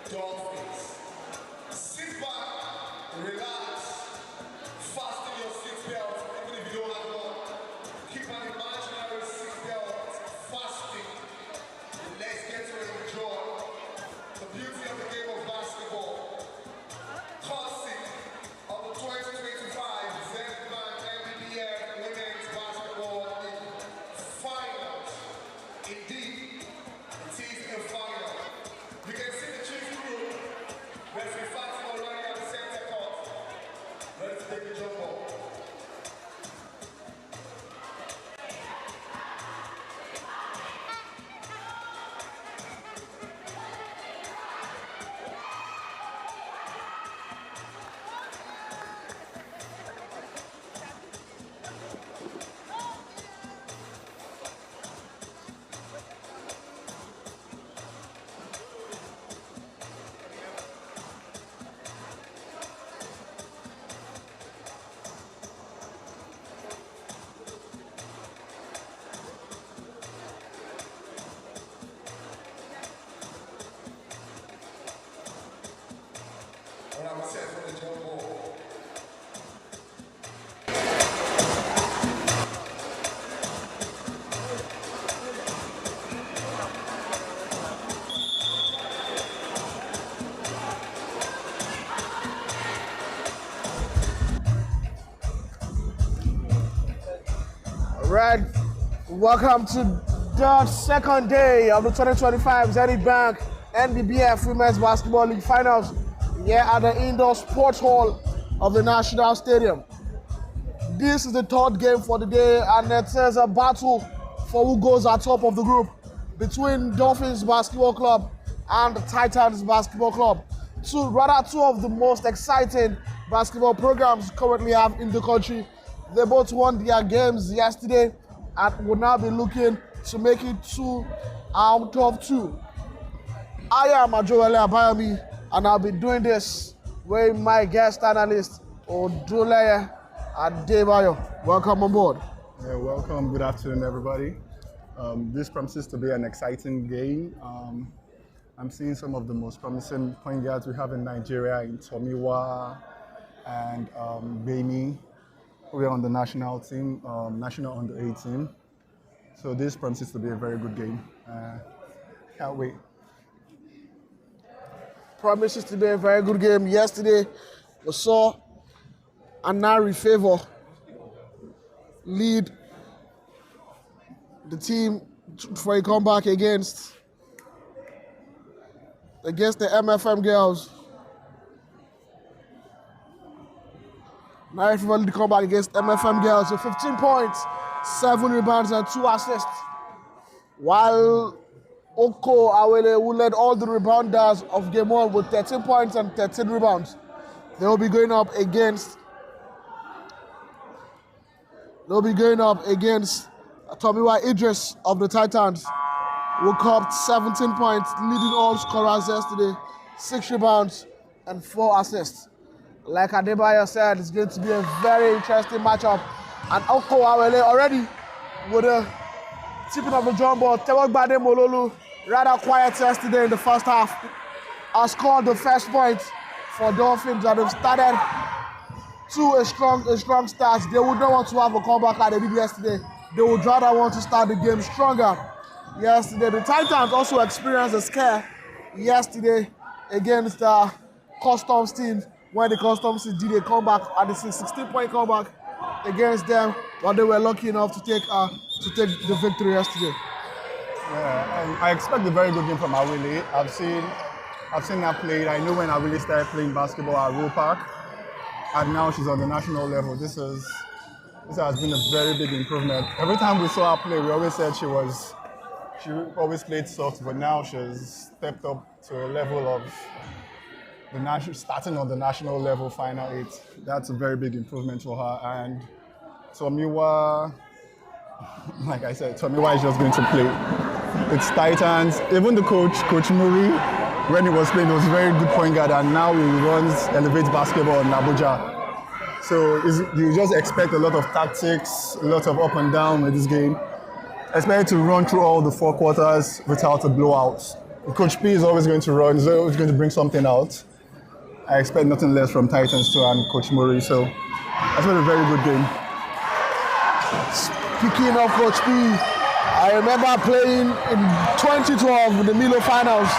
Dolphins. Sit back, relax, fasten your seatbelt, even if you don't have one. Keep an imaginary seatbelt fastened. Let's get to enjoy the beauty of the game of basketball. Courtesy of the 2025 Zenith NBBF Women's Basketball League Finals. Indeed, it is the final. You can see the chief crew. Referee Fatima running at the center court. Ready to take the jump ball. I'm set for the jump ball. Right, welcome to the second day of the 2025 Zenith Bank NBBF Women's Basketball League Finals here at the Indoor Sports Hall of the National Stadium. This is the third game for the day, and it is a battle for who goes at top of the group between Dolphins Basketball Club and the Titans Basketball Club. Two of the most exciting basketball programs currently have in the country. They both won their games yesterday and will now be looking to make it 2 out of 2. I am Adewale Abayomi, and I'll be doing this with my guest analyst, Odoleye Adebayo. Welcome on board. Yeah, welcome. Good afternoon, everybody. This promises to be an exciting game. I'm seeing some of the most promising point guards we have in Nigeria in Tomiwa and Bemi. We're on the national team, national under 18. So this promises to be a very good game. Can't wait. Promises to be a very good game. Yesterday, we saw Anari Favor lead the team for a comeback against the MFM girls. Anari Favor lead the comeback against MFM girls with 15 points, 7 rebounds, and 2 assists. While Oko Awele, who led all the rebounders of game 1 with 13 points and 13 rebounds. They will be going up against Tomiwa Idris of the Titans, who caught 17 points, leading all scorers yesterday, 6 rebounds and 4 assists. Like Adebayo said, it's going to be a very interesting matchup. And Oko Awele already with a tipping of the drum ball. Tewogbade Mololu, rather quiet yesterday in the first half, has scored the first point for Dolphins, and they've started to a strong start. They would not want to have a comeback like they did yesterday. They would rather want to start the game stronger. Yesterday, the Titans also experienced a scare yesterday against the Customs team, when the Customs team did a comeback at the 16-point comeback against them, but they were lucky enough to take the victory yesterday. Yeah, I expect a very good game from Awele. I've seen her play. I know when Awele started playing basketball at Roe Park, and now she's on the national level. This has been a very big improvement. Every time we saw her play, we always said she always played soft, but now she's stepped up to a level of starting on the national level, final 8. That's a very big improvement for her. And Tomiwa, like I said, Tomiwa is just going to play. It's Titans. Even the Coach Muri, when he was playing, he was a very good point guard, and now he elevates basketball in Abuja. So you just expect a lot of tactics, a lot of up and down with this game. Expect to run through all the 4 quarters without a blowout. Coach P is always going to run. He's always going to bring something out. I expect nothing less from Titans too and Coach Murray. So that's been a very good game. Speaking of Coach P, I remember playing in 2012 in the Milo finals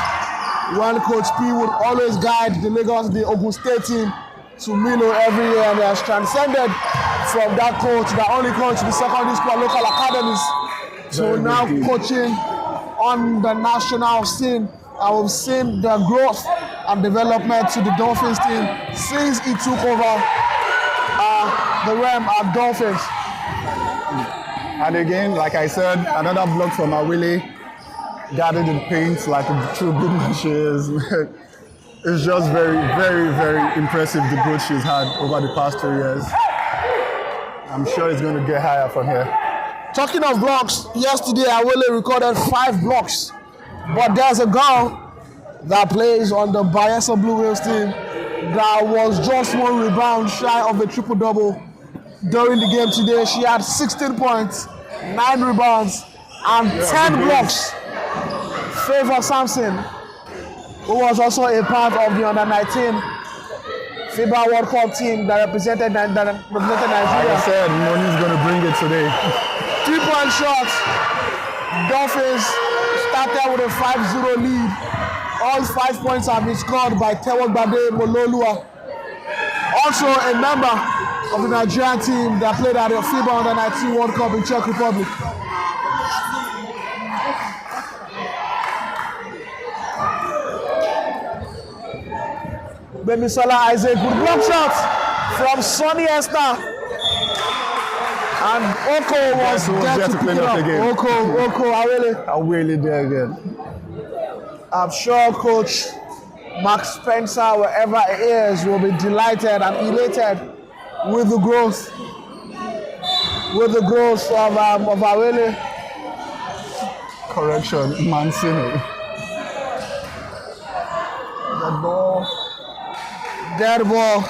when Coach P would always guide the Ogun State team to Milo every year, and he has transcended from that coach that only coached the secondary school and local academies to now coaching on the national scene. And we've seen the growth and development to the Dolphins team since he took over the realm at Dolphins. And again, like I said, another block from Awele, guarded in paint like a true good man she is. It's just very, very, very impressive the growth she's had over the past 2 years. I'm sure it's going to get higher from here. Talking of blocks, yesterday Awele recorded 5 blocks. But there's a girl that plays on the Bayelsa Blue Whales team that was just 1 rebound shy of a triple-double during the game today. She had 16 points, 9 rebounds, and 10 blocks. Favor Sampson, who was also a part of the Under-19 FIBA World Cup team that represented Nigeria. Like I said, Moni's going to bring it today. 3-point shots. Dolphins started with a 5-0 lead. All 5 points have been scored by Tewogbade Mololua, also a member of the Nigerian team that played at the FIBA Under-19 World Cup in Czech Republic. Bemisola Isaac with block shots from Sonny Esther. And Oko was there to pick it up. Oko, Awele there again. I'm sure Coach Mark Spencer, wherever he is, will be delighted and elated with the growth of Awele. Correction, Mancini. Dead ball.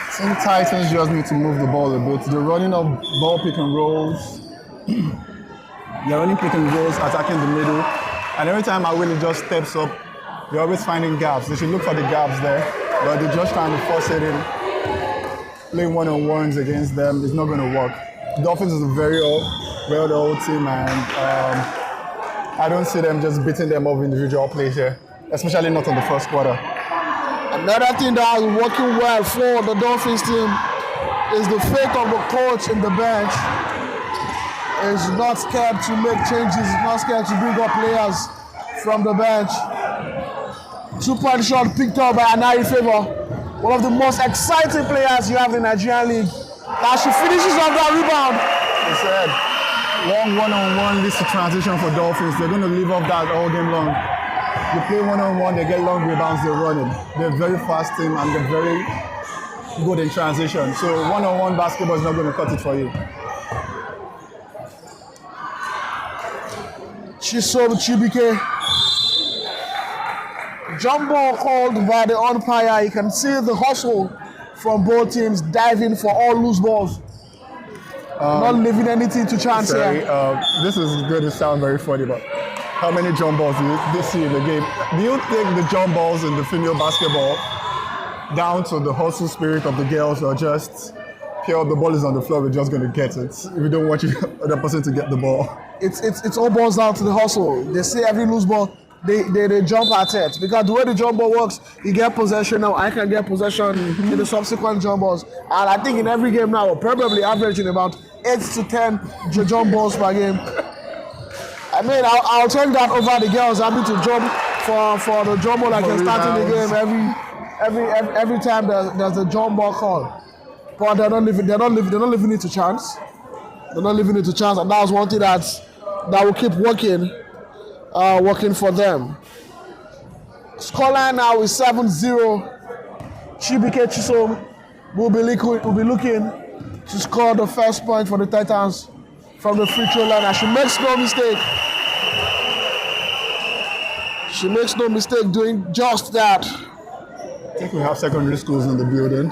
I think Titans just need to move the ball a bit. They're running up ball pick and rolls. They're running pick and rolls, attacking the middle. And every time Awele just steps up, they're always finding gaps. They should look for the gaps there. But they're just trying to force it in. Playing one-on-ones against them is not going to work. Dolphins is a very well-oiled team, and I don't see them just beating them over individual plays here, especially not in the first quarter. Another thing that is working well for the Dolphins team is the faith of the coach in the bench. Is not scared to make changes, is not scared to bring up players from the bench. 2-point shot picked up by Anari Favor, one of the most exciting players you have in the Nigerian League. Now she finishes off that rebound. He said, long one-on-one leads to transition for Dolphins. They're going to leave off that all game long. They play one-on-one, they get long rebounds, they run it. They're a very fast team and they're very good in transition. So one-on-one basketball is not going to cut it for you. Chisom Chibike. Jump ball called by the umpire. You can see the hustle from both teams diving for all loose balls. Not leaving anything to chance here. This is going to sound very funny, but how many jump balls do you see in the game? Do you think the jump balls in the female basketball down to the hustle spirit of the girls, or just pure the ball is on the floor, we're just going to get it? We don't want the other person to get the ball. It's all balls down to the hustle. They see every loose ball, they jump at it. Because the way the jump ball works, you get possession now, I can get possession in the subsequent jump balls. And I think in every game now, we're probably averaging about 8 to 10 jump balls per game. I mean, I'll take that over the girls. Happy to jump for the jump ball like they're starting the game every time there's a jump ball call. But they're not leaving it to chance. They're not leaving it to chance, and that's one thing that will keep working for them. Scoreline now is 7-0. Chibike Chisom will be looking to score the first point for the Titans from the free throw line. And she makes no mistake. She makes no mistake doing just that. I think we have secondary schools in the building.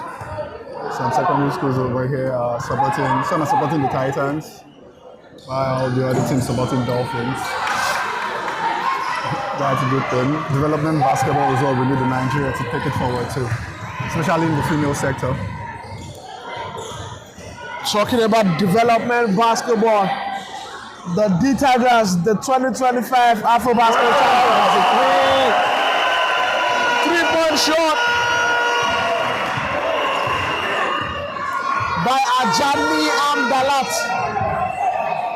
Some secondary schools over here are supporting, some are supporting the Titans, while the other team supporting Dolphins. That's a good thing. Development basketball is what we need in Nigeria to take it forward too, especially in the female sector. Talking about development basketball, the D Tigers, the 2025 Afro Basketball champions, three-point shot by Ajani Amdalat.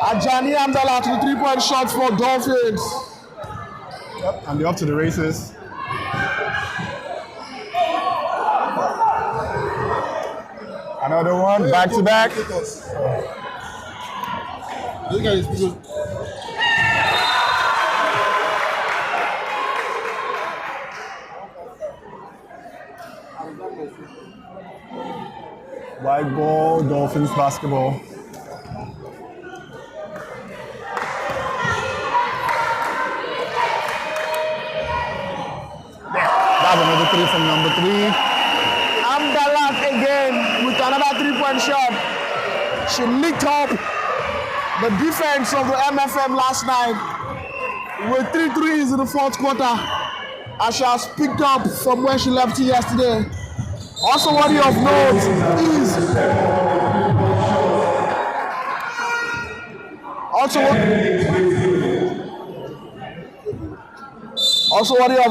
Ajani Amdalat, the three-point shot for Dolphins. Yep, and they're off to the races. Another one, back to back. White ball, Dolphins basketball. That's another three from number 3. Amdalat again with another three-point shot. She licked up the defense of the MFM last night with 3 threes in the fourth quarter, as she has picked up from where she left yesterday. Also worthy of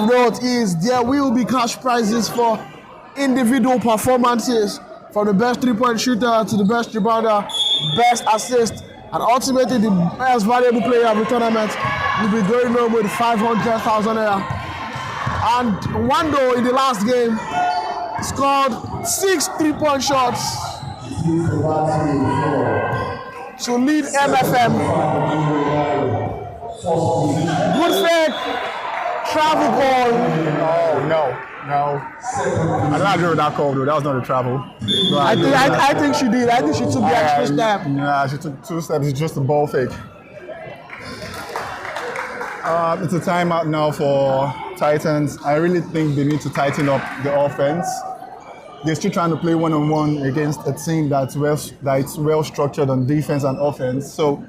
note is there will be cash prizes for individual performances, from the best three-point shooter to the best rebounder, best assist, and ultimately the best valuable player of the tournament will be going home with 500,000 naira. And Wando in the last game scored 6 three-point shots to lead MFM. Good fake, travel call. Oh, no. I don't agree with that call, though. That was not a travel. No, I think she did. I think she took the extra step. Yeah, she took 2 steps. It's just a ball fake. It's a timeout now for Titans. I really think they need to tighten up the offense. They're still trying to play one-on-one against a team that's well structured on defense and offense. So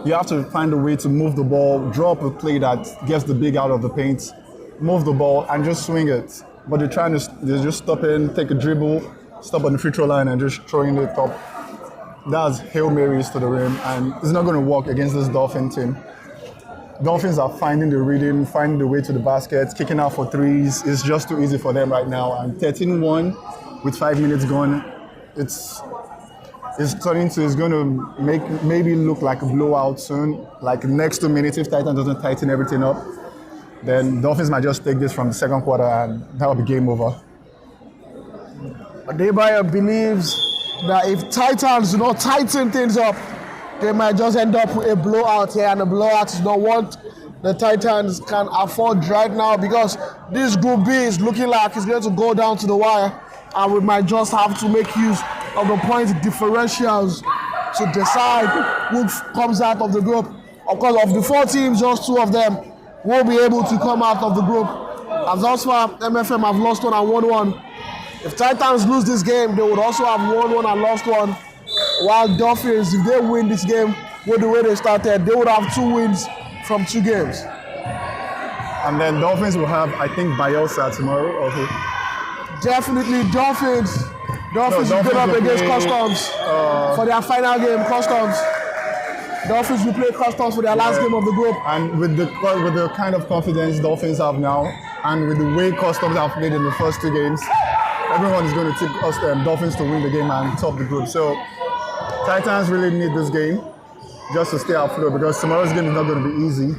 you have to find a way to move the ball, draw up a play that gets the big out of the paint, move the ball, and just swing it. But they're just stopping, take a dribble, stop on the free throw line, and just throwing it up. That's Hail Marys to the rim, and it's not going to work against this Dolphin team. Dolphins are finding the rhythm, finding the way to the basket, kicking out for threes. It's just too easy for them right now. And 13-1 with 5 minutes gone, it's going to maybe look like a blowout soon. Like next 2 minutes, if Titan doesn't tighten everything up, then Dolphins might just take this from the second quarter and that will be game over. Adebayo believes that if Titans do not tighten things up, they might just end up with a blowout here, and a blowout is not what the Titans can afford right now, because this Group B is looking like it's going to go down to the wire, and we might just have to make use of the point differentials to decide who comes out of the group. Of course, of the 4 teams, just 2 of them will be able to come out of the group. As thus far, MFM have lost 1 and won 1. If Titans lose this game, they would also have won 1 and lost 1. While Dolphins, if they win this game with the way they started, they would have 2 wins from 2 games. And then Dolphins will have, I think, Bielsa tomorrow. Okay. Definitely Dolphins. Dolphins will go up against Customs for their final game. Customs. Dolphins will play Customs for their last game of the group. And with the kind of confidence Dolphins have now, and with the way Customs have played in the first 2 games, everyone is going to take Dolphins to win the game and top the group. So Titans really need this game just to stay afloat, because tomorrow's game is not going to be easy.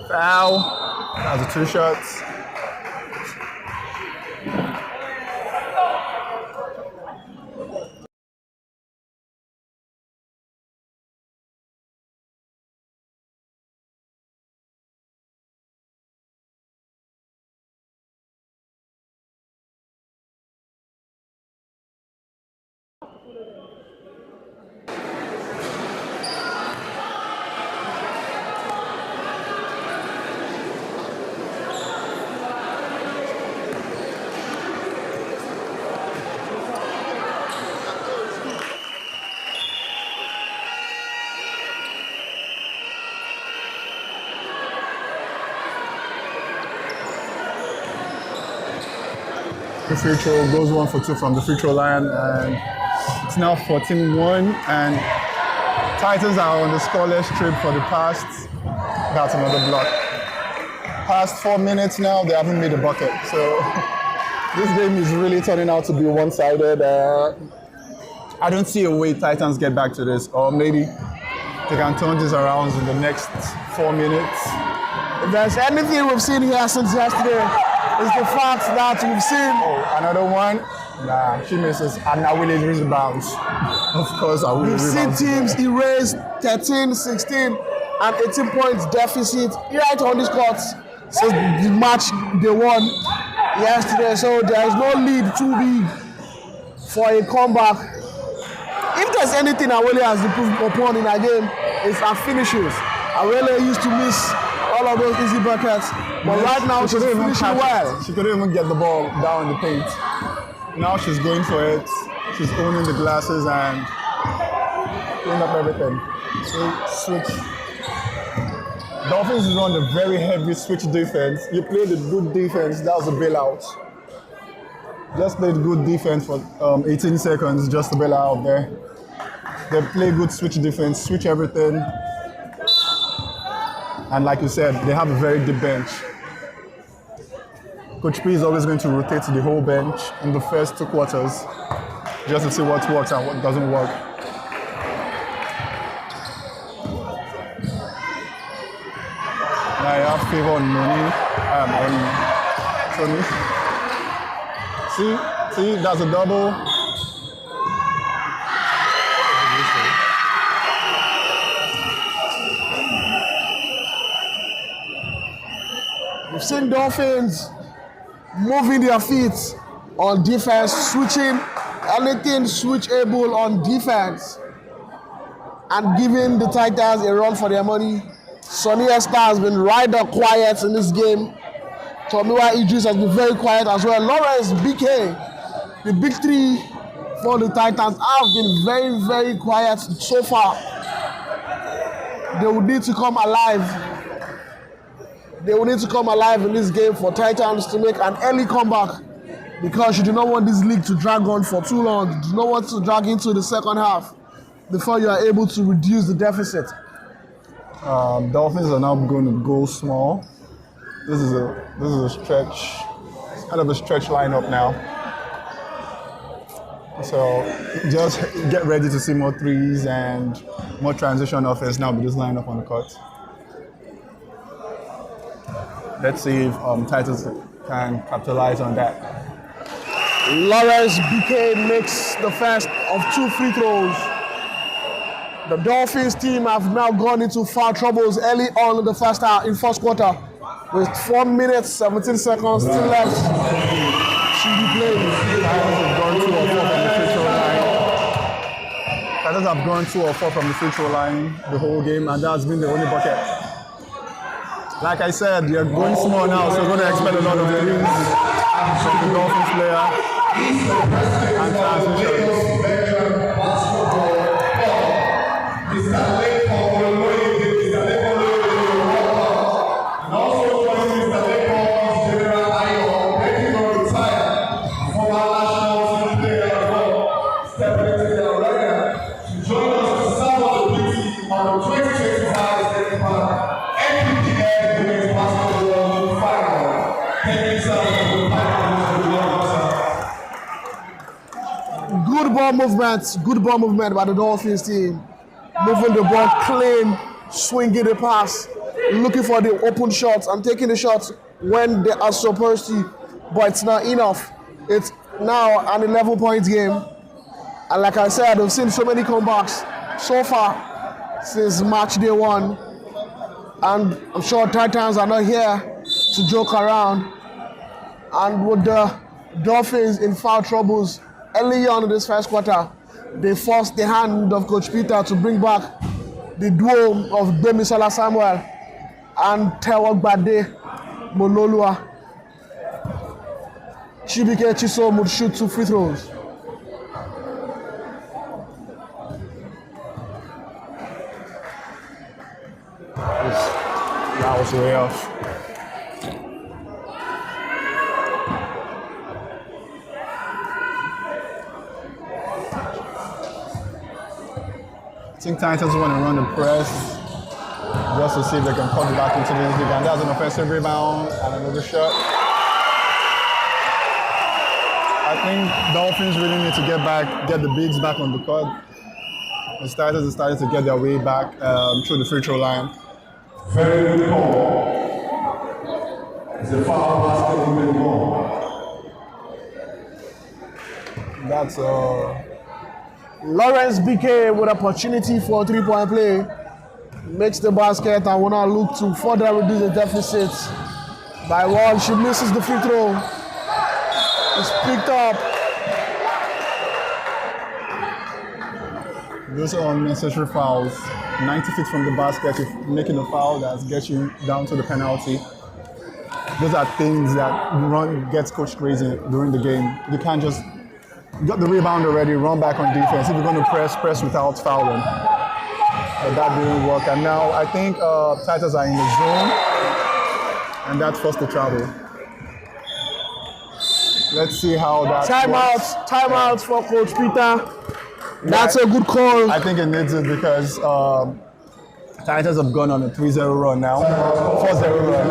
Foul. That's a 2 shots. the free throw, goes 1 for 2 from the free throw line, and it's now 14-1, and Titans are on the scoreless trip for the past, that's another block. Past 4 minutes now, they haven't made a bucket. So this game is really turning out to be one-sided. I don't see a way Titans get back to this, or maybe they can turn this around in the next 4 minutes. If there's anything we've seen here since yesterday, it's the fact that we've seen... Oh, another one? Nah, she misses. And now will rebounds. Of course, I will. We've seen teams erase 13, 16, and 18 points deficit right on this court since the match they won yesterday. So there is no lead too big for a comeback. If there's anything Awele has improved upon in a game, it's her finishes. Awele used to miss all of those easy buckets, but right now she's finishing well. She couldn't even get the ball down in the paint. Now she's going for it. She's owning the glasses and cleaning up everything. So switch. Dolphins run a very heavy switch defense. You played a good defense, that was a bailout. Just played good defense for 18 seconds just to bail out there. They play good switch defense, switch everything. And like you said, they have a very deep bench. Coach P is always going to rotate the whole bench in the first 2 quarters just to see what works and what doesn't work. Now you have favor on Money, on Tony. See, that's a double. We've seen Dolphins moving their feet on defense, switching anything switchable on defense, and giving the Titans a run for their money. Sonny Esther has been rather quiet in this game. Tomiwa Idris has been very quiet as well. Lawrence BK, the big three for the Titans, have been very, very quiet so far. They will need to come alive. They will need to come alive in this game for Titans to make an early comeback, because you do not want this league to drag on for too long. You do not want to drag into the second half before you are able to reduce the deficit. Dolphins are now going to go small. This is a stretch, kind of a stretch lineup now. So just get ready to see more threes and more transition offense now with this lineup on the court. Let's see if Titans can capitalize on that. Lawrence BK makes the first of 2 free throws. The Dolphins team have now gone into foul troubles early on in the first quarter, with 4 minutes, 17 seconds still left to be played. Titans have gone 2 or 4 from the free throw line the whole game, and that's been the only bucket. Like I said, they're going small now, so we're going to expect a lot of threes from the Dolphins player and transitions. Good ball movement by the Dolphins team. Moving the ball clean, swinging the pass, looking for the open shots and taking the shots when they are supposed to, but it's not enough. It's now an 11-point game. And like I said, we've seen so many comebacks so far since match day 1. And I'm sure Titans are not here to joke around. And with the Dolphins in foul troubles early on in this first quarter, they forced the hand of Coach Peter to bring back the duo of Demisola Samuel and Tewogbade Mololua. Chibike Chisom would shoot 2 free throws. That was way off. think Titans want to run the press just to see if they can cut it back into this league. And that's an offensive rebound and another shot. I think Dolphins really need to get the bigs back on the court. The Titans started to get their way back through the free throw line. Very good call. It's a foul basket in the ball. That's Lawrence BK with opportunity for a 3-point play. Makes the basket and will now look to further reduce the deficit by one. She misses the free throw. It's picked up. Those are unnecessary fouls. 90 feet from the basket, if making a foul that gets you down to the penalty. Those are things that gets coach crazy during the game. You can't just got the rebound already, run back on defense. If you're going to press without fouling. But that didn't work. And now I think Titans are in the zone, and that's forced the travel. Let's see how that Timeouts for Coach Peter. That's a good call. I think it needs it because Titans have gone on a 3-0 run now, 4-0 run.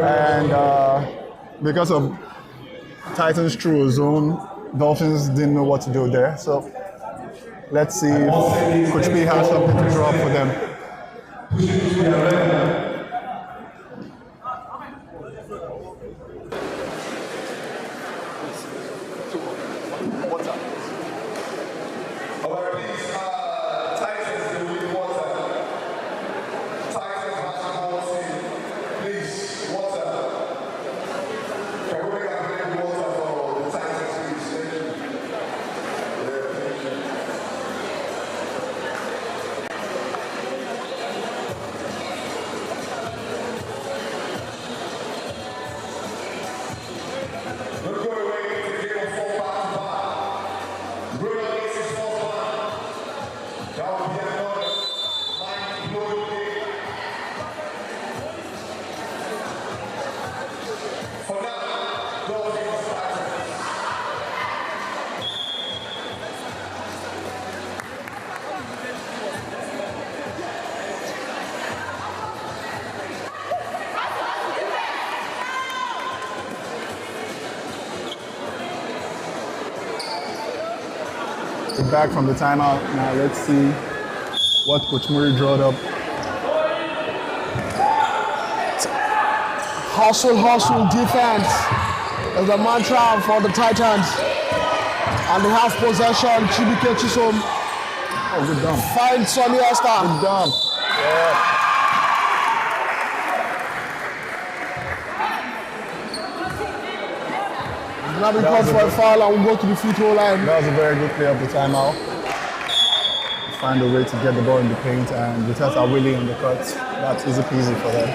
And because of Titans through a zone, Dolphins didn't know what to do there. So let's see if Coach P has something to draw up for them. Back from the timeout. Now let's see what Coach Murray drawed up. Hustle defense is the mantra for the Titans. And they have possession. Chibike Chisom. Oh, good dump. Find Sonny Esther. Good dump. Yeah. Now we call for a foul and we'll go to the free throw line. That was a very good play of the timeout. Find a way to get the ball in the paint, and the Titans are really on the cut. That's easy peasy for them.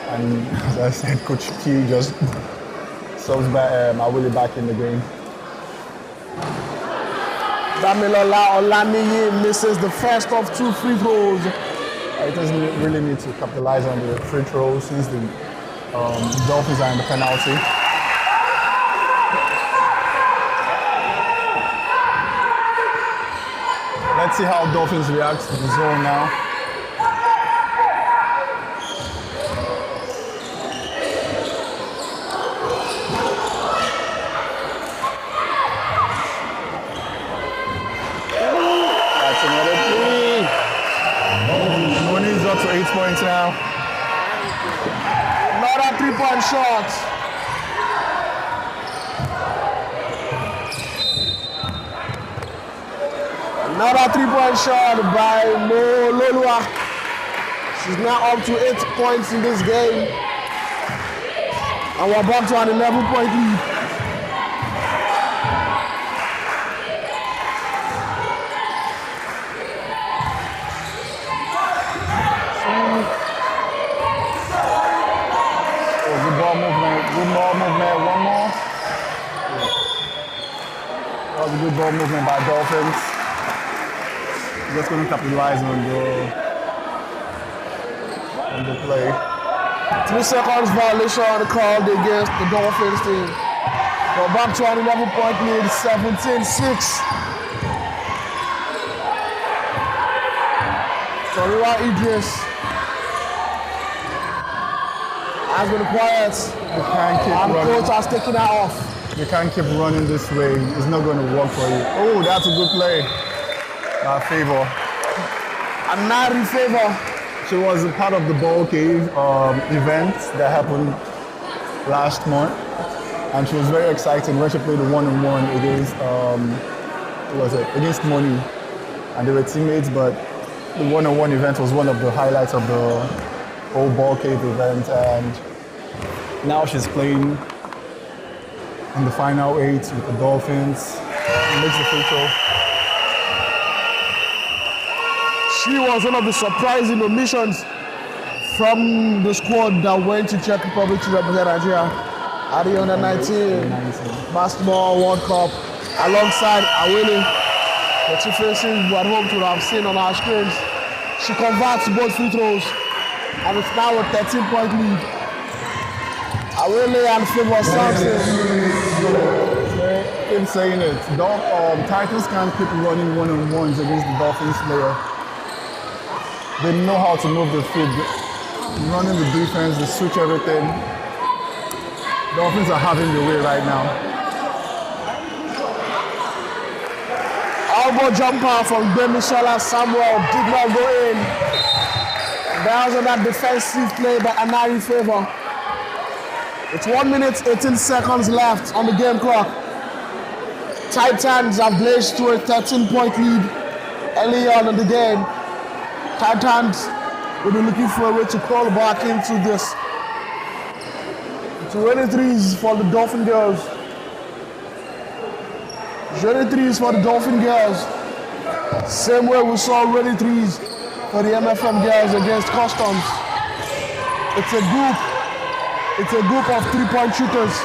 And as I said, Coach P just subs Awili back in the game. Damilola Olaniyi misses the first of 2 free throws. It doesn't really need to capitalize on the free throws since the Dolphins are in the penalty. Let's see how Dolphins react to the zone now. That's another 3. Money's up to 8 points now. Another 3-point shot. Another 3-point shot by Mo Lolua. She's now up to 8 points in this game. And we're back to an 11-point lead. Good ball movement, one more. That was a good ball movement by Dolphins. Just going to capitalize on the play. 3 seconds violation called against the Dolphins team. We're back to an 11-point lead, 17-6. Tomiwa Idris has been quiet. You can't keep And running. coach has taken her off. You can't keep running this way. It's not going to work for you. Oh, that's a good play. Favor. Anari Favor. She was a part of the ball cave event that happened last month, and she was very excited when she played the one-on-one against against Moni, and they were teammates. But the one-on-one event was one of the highlights of the whole ball cave event, and now she's playing in the final 8 with the Dolphins. It makes the free throw. She was one of the surprising omissions from the squad that went to Czech Republic to represent Nigeria at the Under-19 Basketball World Cup alongside Awele, the two faces we at home to have seen on our screens. She converts both free throws and it's now a 13-point lead. Awele and Favor Sampson. Keep saying it. Titans can't keep running one-on-ones against the Dolphins player. They know how to move the field, running the defense, they switch everything. Dolphins are having their way right now. Elbow jumper from Gbemisola Samuel did not go in. That was on that defensive play by Anari Favor. It's 1 minute, 18 seconds left on the game clock. Titans have blazed to a 13-point lead early on in the game. Titans will be looking for a way to crawl back into this. 23s for the Dolphin girls. 23s for the Dolphin girls. Same way we saw 23s for the MFM girls against Customs. It's a group of 3-point shooters.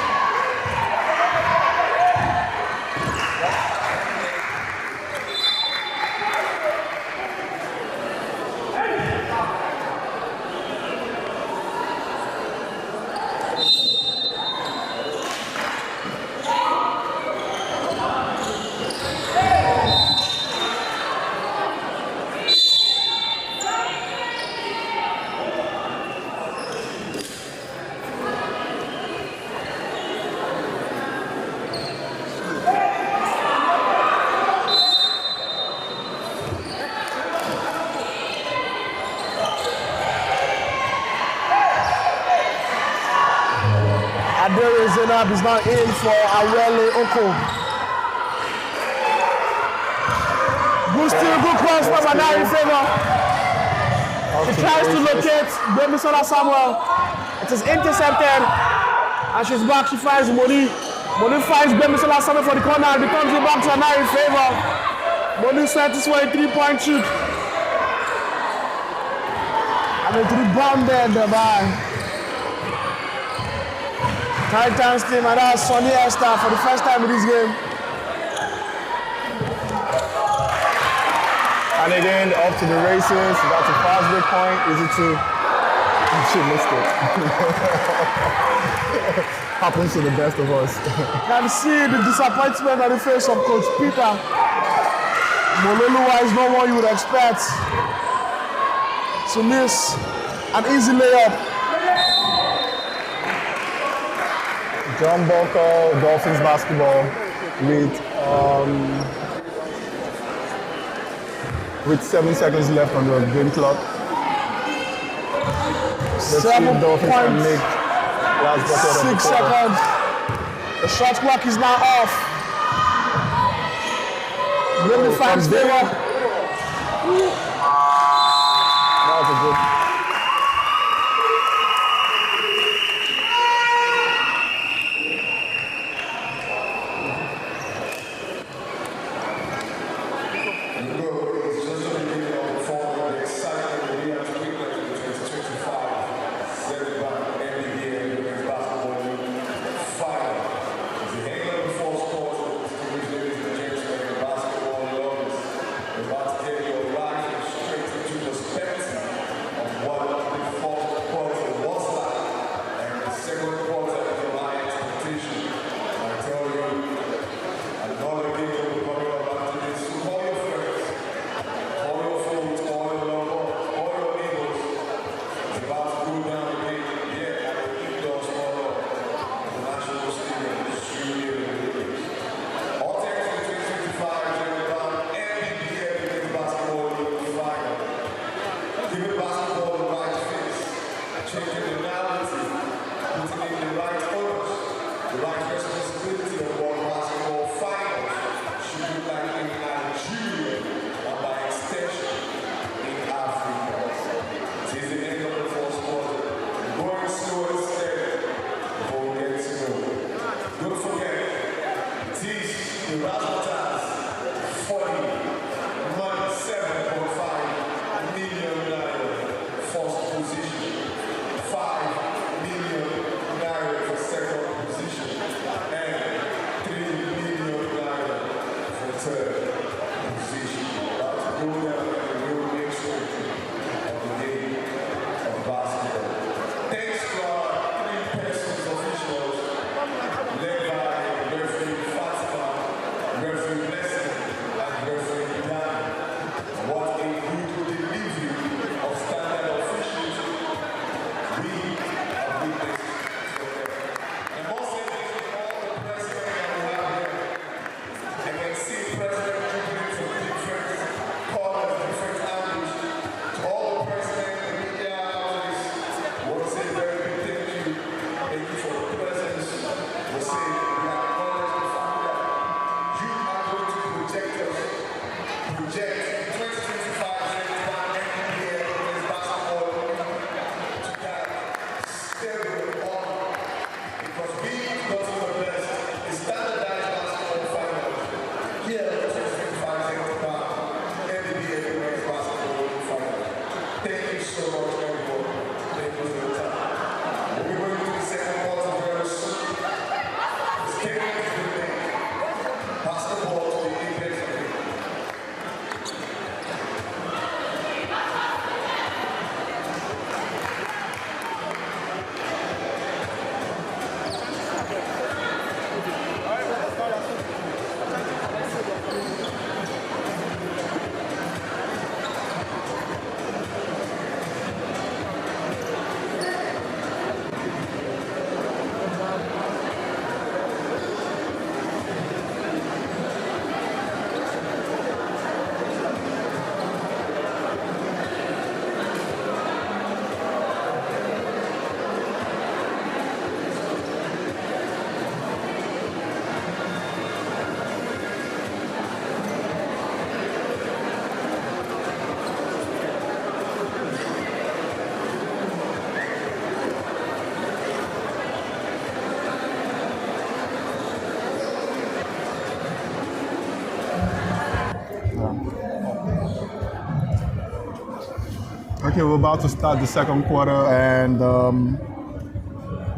Zenith is now in for Awele Oko. Good cross from Anari Favor. She tries to locate Gbemisola Samuel. It is intercepted. And she's back. She finds Moni. Moni finds Gbemisola Samuel for the corner. Returns it back to Anari Favor. Moni settles for a 3-point shoot. And it's rebounded by Titans team, and that's Sonny Esther for the first time in this game. And again, up to the races. That's a fast break point. Easy to. She missed it. Happens to the best of us. You can see the disappointment on the face of Coach Peter. Mololua is not what you would expect to miss an easy layup. John Boko, Dolphins basketball with 7 seconds left on the game clock. Let's see if Dolphins can make last bucket of the 6 seconds. The shot clock is now off. Really fans Favor. That was a good. About to get your life changing the narrative, putting in the right orders, the right responsibility of World Basketball Finals should be like in Nigeria or by extension in Africa. It is the end of the first quarter. Going slow and steady before we get to know. Don't forget, it is the Razzmatazz 40 money 7.5 million naira first position, 5 million naira for second position, and 3 million naira for third position. About to go down in the real mainstream of the game of basketball. Thanks to our 3 persons officials, led by referee Fatima, referee Blessing, and referee Dan. What a good delivery of standard officials we have witnessed from them. And more say this to all the presidents that we have here. I can see presidents dribbling from different corners, different angles. To all the presidents and media houses, we want to say a very big thank you. Thank you for the presence. We'll say we have acknowledged the fact that you are going to project us, project 2025 Zenith NBBF women's basketball to that stereo honor. Because we got to the best in standardized basketball finals here at the 2025 Zenith NBBF women's basketball finals. Thank you so much, everyone. Thank you for your time. We'll be going to the second quarter very soon. It's getting to the thing. Basketball to the apex of it. Okay, we're about to start the second quarter, and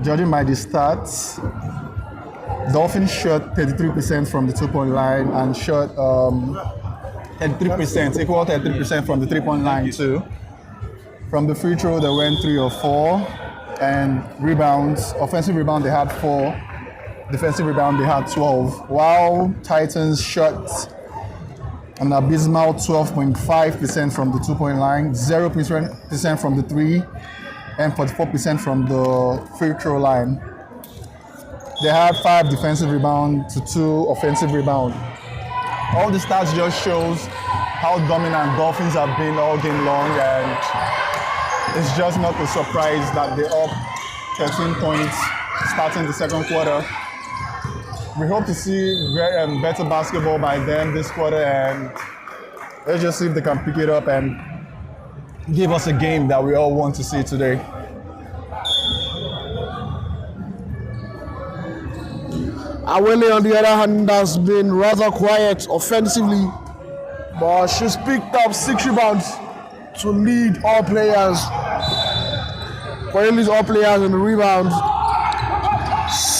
judging by the stats, Dolphins shot 33% from the 2-point line and shot 33%, equal 33% from the 3-point line too. From the free throw, they went 3 or 4, and rebounds, offensive rebound, they had 4, defensive rebound, they had 12, while Titans shot an abysmal 12.5% from the 2-point line, 0% from the 3, and 44% from the free throw line. They had 5 defensive rebounds to 2 offensive rebounds. All the stats just shows how dominant Dolphins have been all game long, and it's just not a surprise that they're up 13 points starting the second quarter. We hope to see better basketball by them this quarter, and let's just see if they can pick it up and give us a game that we all want to see today. Awele, on the other hand, has been rather quiet offensively, but she's picked up 6 rebounds to lead all players. Leads all players in the rebounds,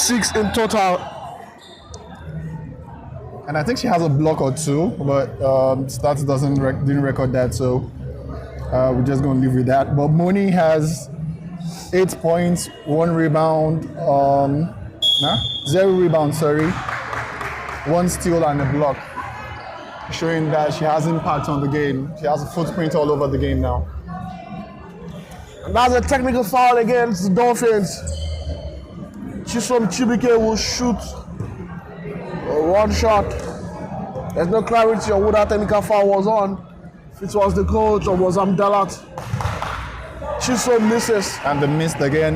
6 in total. And I think she has a block or 2, but stats didn't record that, so we're just going to leave with that. But Moni has 8 points, 1 rebound, 0 rebounds, 1 steal and a block, showing that she has impact on the game. She has a footprint all over the game now. And that's a technical foul against the Dolphins. Chisom Chibike will shoot 1 shot. There's no clarity on who that technical foul was on. If it was the coach or was Amdalat. Chiso misses. And the missed again.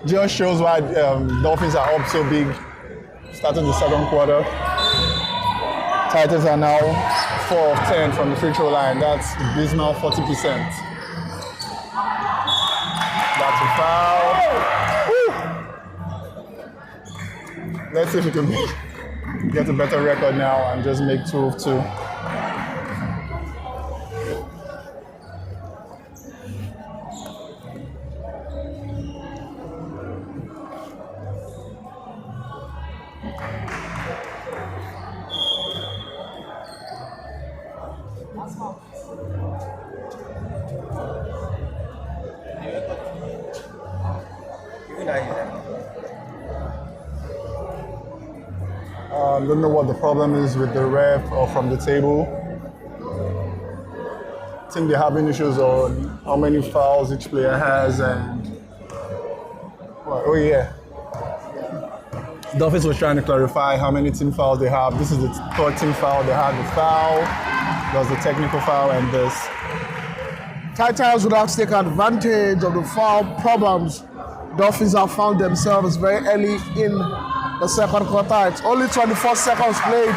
Just shows why Dolphins are up so big. Starting the second quarter. Titans are now 4 of 10 from the free throw line. That's dismal 40%. That's a foul. Woo! Let's see if we can get a better record now and just make 2 of 2. I don't know what the problem is with the ref or from the table. I think they're having issues on how many fouls each player has and... Oh yeah. Dolphins was trying to clarify how many team fouls they have. This is the third team foul. They had the foul, there's the technical foul, and this. Titans would have to take advantage of the foul problems Dolphins have found themselves very early in the second quarter. It's only 24 seconds played.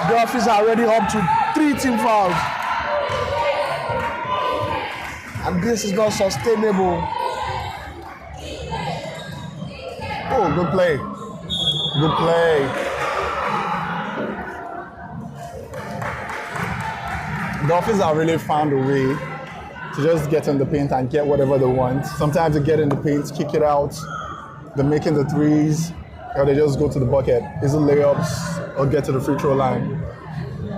Dolphins are already up to 3 team fouls. And this is not sustainable. Oh, good play. Good play. Dolphins have really found a way to just get in the paint and get whatever they want. Sometimes they get in the paint, kick it out, they're making the threes, or they just go to the bucket. Easy layups or get to the free throw line.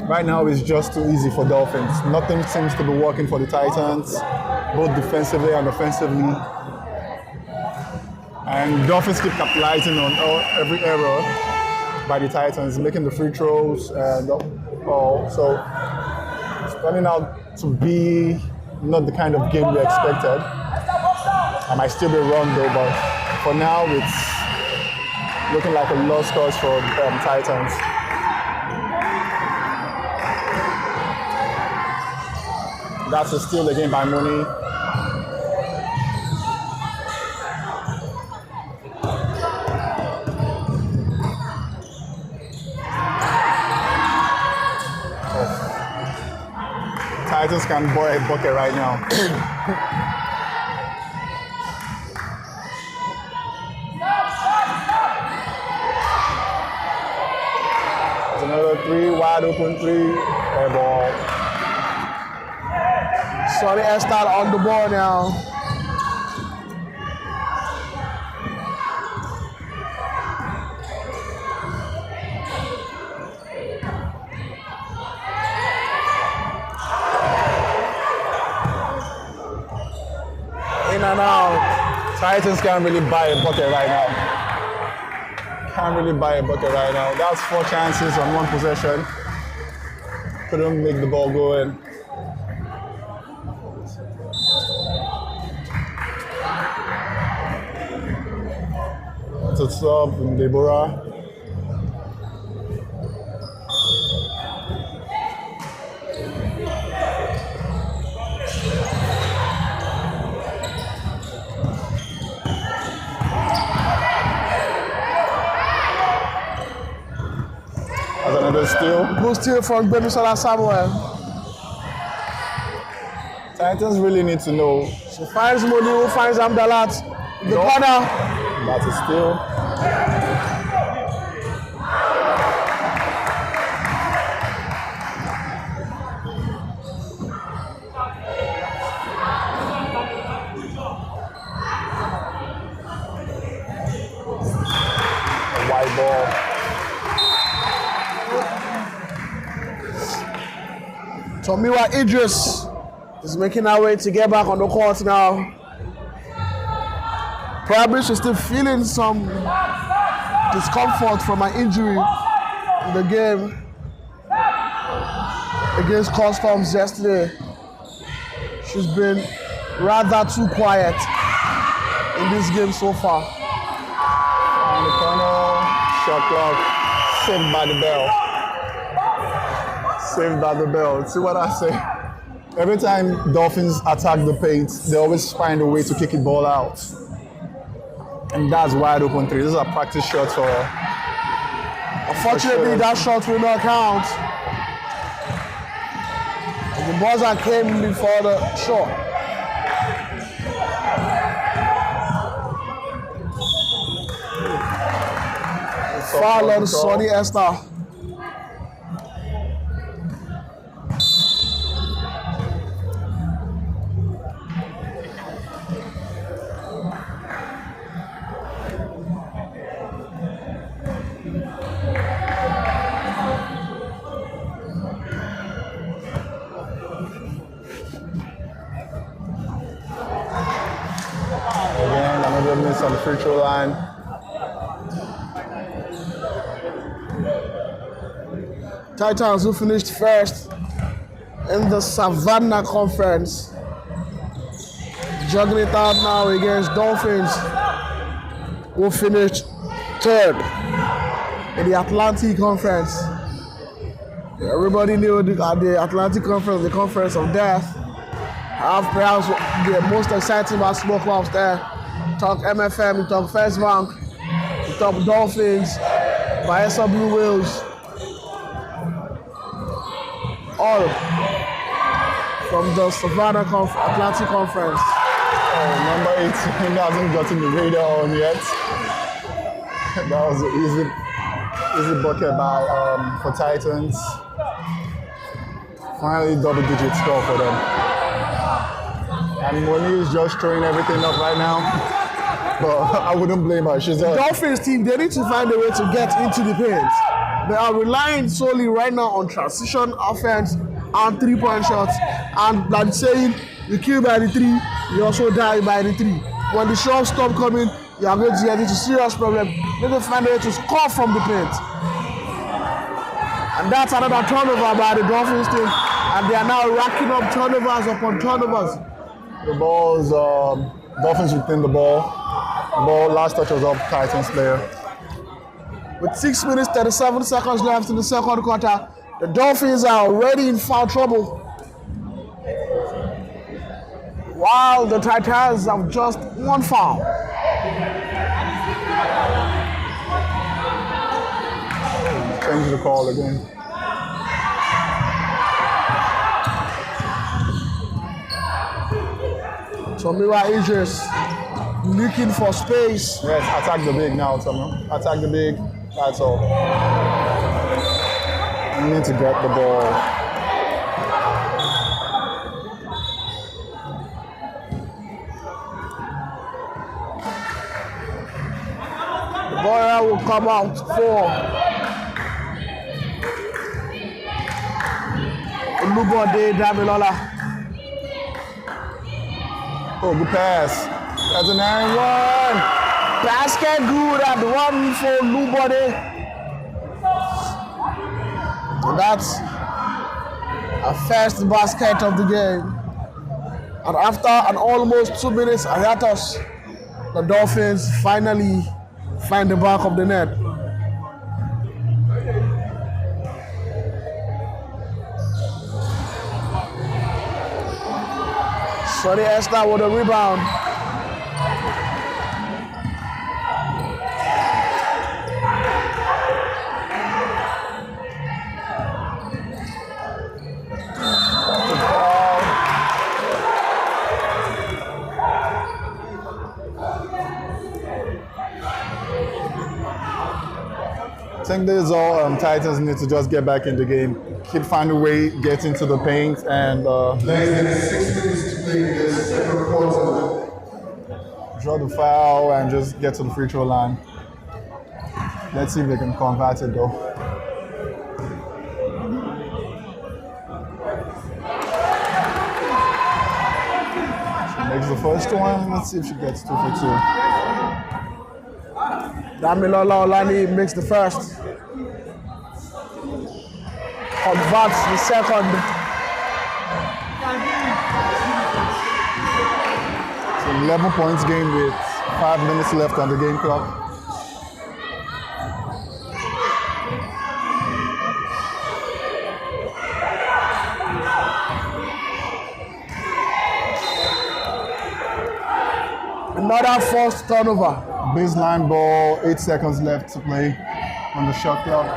Right now it's just too easy for Dolphins. Nothing seems to be working for the Titans, both defensively and offensively. And Dolphins keep capitalizing on every error by the Titans, making the free throws and all. So it's turning out to be not the kind of game we expected. I might still be wrong though, but for now it's looking like a lost cause for Titans. That's a steal again by Mooney. Titans can boil a bucket right now. It's another 3, wide open 3, air ball. Sonny Estad on the ball now. In and out. Titans can't really buy a bucket right now. Can't really buy a bucket right now. That's 4 chances on 1 possession. Couldn't make the ball go in. It's a sub from Deborah. That's another steal. Good steal from Bemisola Samuel. Titans really need to know. She finds Mooney, who finds Amdalat in the corner. That's a steal. A white ball. Tomiwa Idris is making her way to get back on the court now. Probably she's still feeling some discomfort from her injury in the game against Customs yesterday. She's been rather too quiet in this game so far. On the corner, shot clock, saved by the bell. Saved by the bell. See what I say? Every time Dolphins attack the paint, they always find a way to kick the ball out. And that's wide open three. These are practice shots for. Unfortunately, that shot will not count. The buzzer came before the shot. Foul on Sonny Esther. Again, another miss on the free throw line. Titans, who finished first in the Savannah Conference, juggling it out now against Dolphins, who finished third in the Atlantic Conference. Everybody knew the Atlantic Conference, the conference of death. Have perhaps the most exciting basketball clubs there. Talk MFM, we talk First Bank, we talk Dolphins, Bayelsa Blue Whales. All from the Savannah Atlantic Conference. Number 18 hasn't gotten the radar on yet. That was an easy bucket for Titans. Finally, double-digit score for them. And Moni is just throwing everything up right now. But I wouldn't blame her. She's the Dolphins team, they need to find a way to get into the paint. They are relying solely right now on transition offense and three-point shots. And like saying, you kill by the three, you also die by the three. When the shots stop coming, you are going to get into serious problem. They need to find a way to score from the paint. And that's another turnover by the Dolphins team. And they are now racking up turnovers upon turnovers. The ball's Dolphins retain the ball. The ball last touch was off Titans player. With 6 minutes, 37 seconds left in the second quarter, the Dolphins are already in foul trouble. While the Titans have just one foul. Change the call again. Tomiwa Idris looking for space. Yes, attack the big now, Tommy. Attack the big. That's all. You need to get the ball. The ball will come out for Olubode Damilola. Oh, good pass. That's an iron one. Basket good at one for Olubode. That's a first basket of the game. And after an almost 2 minutes hiatus, the Dolphins finally find the back of the net. Sonny Esther with a rebound. I think this is all Titans need to just get back in the game. Keep finding a way, get into the paint, and Less than 6 minutes to play in the second quarter. draw the foul and just get to the free throw line. Let's see if they can convert it though. She makes the first one. Let's see if she gets 2 for 2. Damilola Olani makes the first. Converts the second. It's an 11 points game with 5 minutes left on the game clock. Another forced turnover. Baseline ball, 8 seconds left to play on the shot clock.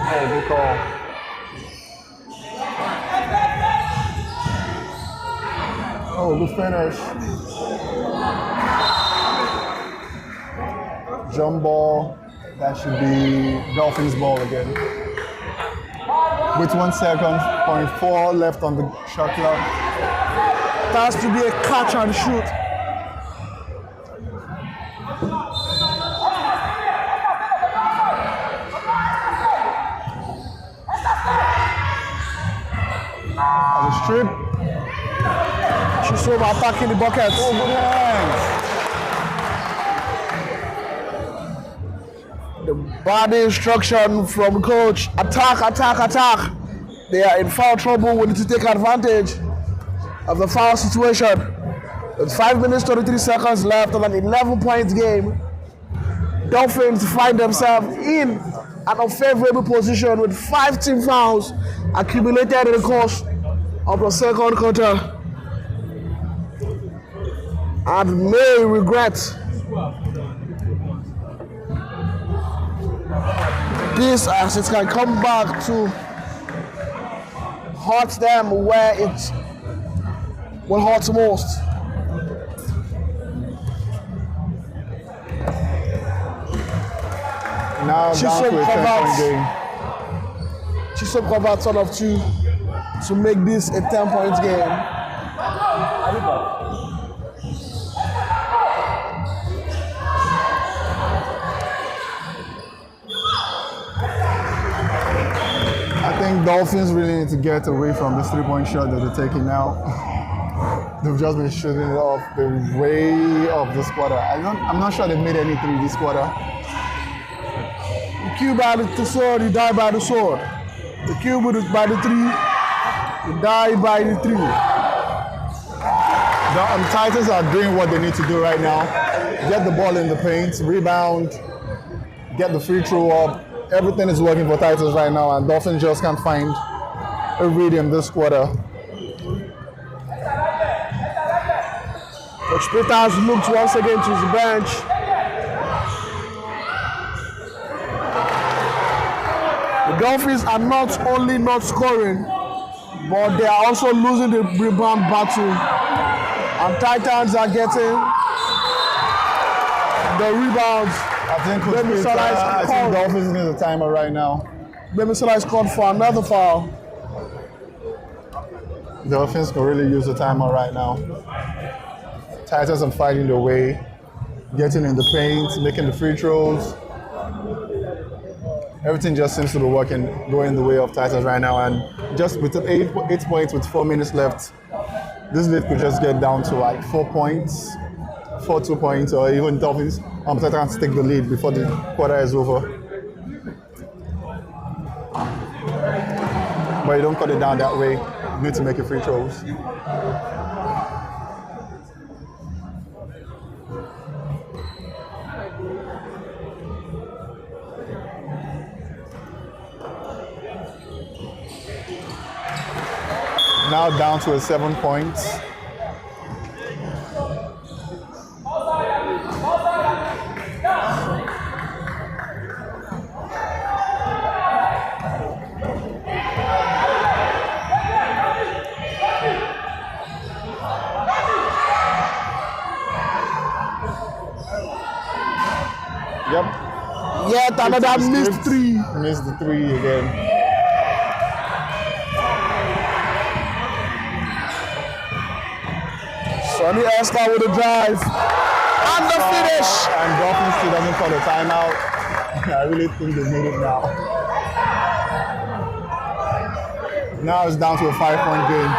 Oh, good call. Oh, good finish. Jump ball. That should be Dolphins ball again. With 1 second, 0.4 left on the shot clock. That has to be a catch and shoot. On the strip. She's so attacking the bucket. Oh, good hands. The body instruction from coach. Attack, attack, attack. They are in foul trouble. We need to take advantage of the foul situation. With 5 minutes, 33 seconds left on an 11-point game. Dolphins find themselves in an unfavorable position with 5 team fouls accumulated in the course of the second quarter. And may regret this as it can come back to hurt them where it will hurt most. Now down to a 10-point game. Chisom covered son of 2 to make this a 10-point game. I think Dolphins really need to get away from this 3-point shot that they're taking now. They've just been shooting it off the way of this quarter. I'm not sure they've made any 3 this quarter. You kill by the sword, you die by the sword. You kill by the 3, you die by the 3. The Titans are doing what they need to do right now. Get the ball in the paint, rebound, get the free throw up. Everything is working for Titans right now, and Dolphins just can't find a rhythm this quarter. Coach Peters looked once again to his bench. The Dolphins are not only not scoring, but they are also losing the rebound battle. And Titans are getting the rebounds. I think Dolphins need a timer right now. Bemisala is called for another foul. Dolphins can really use a timer right now. Titans are fighting their way, getting in the paint, making the free throws. Everything just seems to be going the way of Titans right now. And just with 8 points with 4 minutes left, this lead could just get down to like 4 points, 2 points, or even Dolphins. Titans take the lead before the quarter is over. But you don't cut it down that way. You need to make your free throws. Now down to a 7 points. Yep. Yet another missed 3. Missed the 3 again. Sonny Esther with a drive. And the finish. And Dolphins still doesn't call the timeout. I really think they need it now. Now it's down to a 5-point game.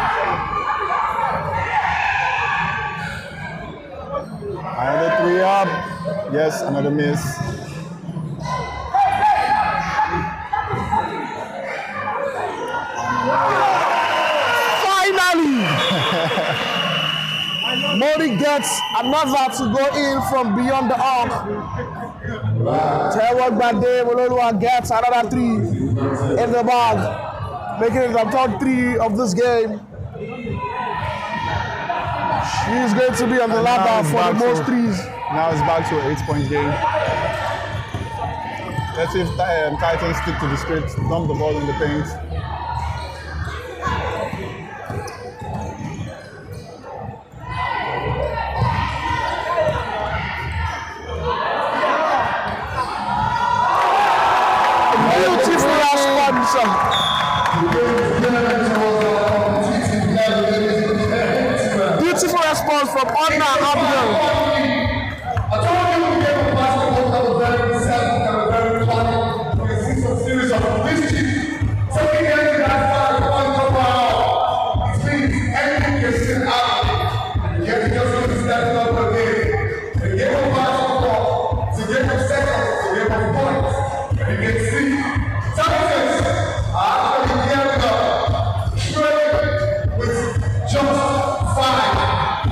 Another 3 up. Yes, another miss. Finally! Modi gets another to go in from beyond the arc. Terwag Bade Wololua gets another 3. in the bag, making it the top 3 of this game. She's going to be on the ladder for the most threes. Now it's back to an 8-point game. Let's see if Titans stick to the script, dump the ball in the paint. Beautiful response. Beautiful response from Anna Abdul. I told you we gave a basketball that was very receptive and very funny. We see some series of this cheap. Taking anything that far, the point come out. It means anything can sit out. And yet you just need to step up again. The game of basketball, it's a game of seconds, it's a game of points. And you can see Titans are actually gearing up, training with just 5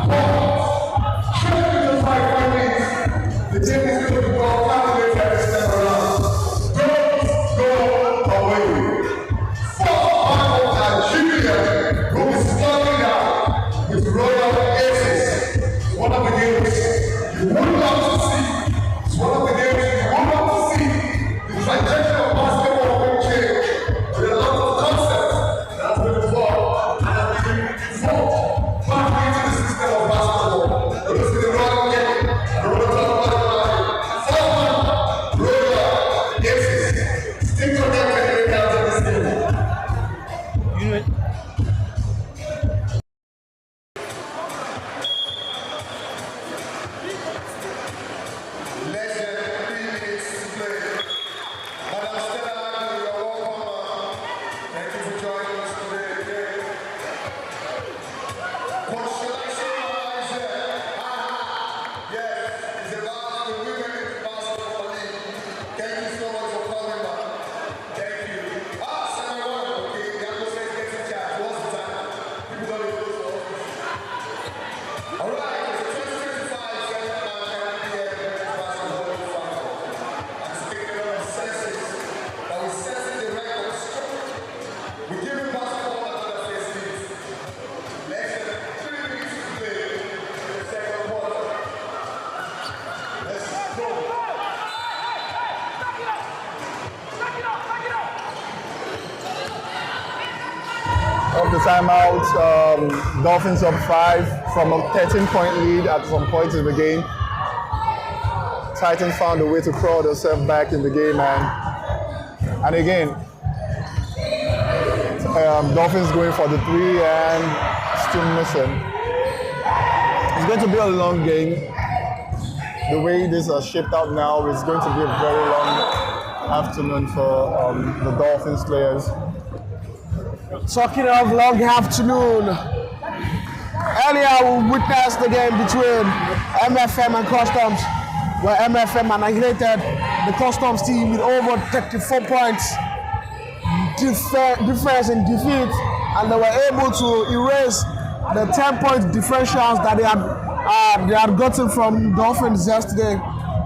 points. The team is going to go calculated every step around. Don't go away. 4 Michael and Julia will be starting out with Royal Aces. One of the games you would love to see. It's one of the games you would love to see. The trajectory of basketball will change with a lot of concepts that's been involved and have been involved back into the system of basketball. But it's the wrong game. I don't want to talk about it. Of the timeout, Dolphins up 5 from a 13-point lead at some point in the game. Titans found a way to crawl themselves back in the game, and again, Dolphins going for the 3 and still missing. It's going to be a long game. The way this is shaped out now, it's going to be a very long afternoon for the Dolphins players. Talking of long afternoon, earlier we witnessed the game between MFM and Customs, where MFM annihilated the Customs team with over 34 points difference in defeat, and they were able to erase the 10-point differentials that they had gotten from Dolphins yesterday,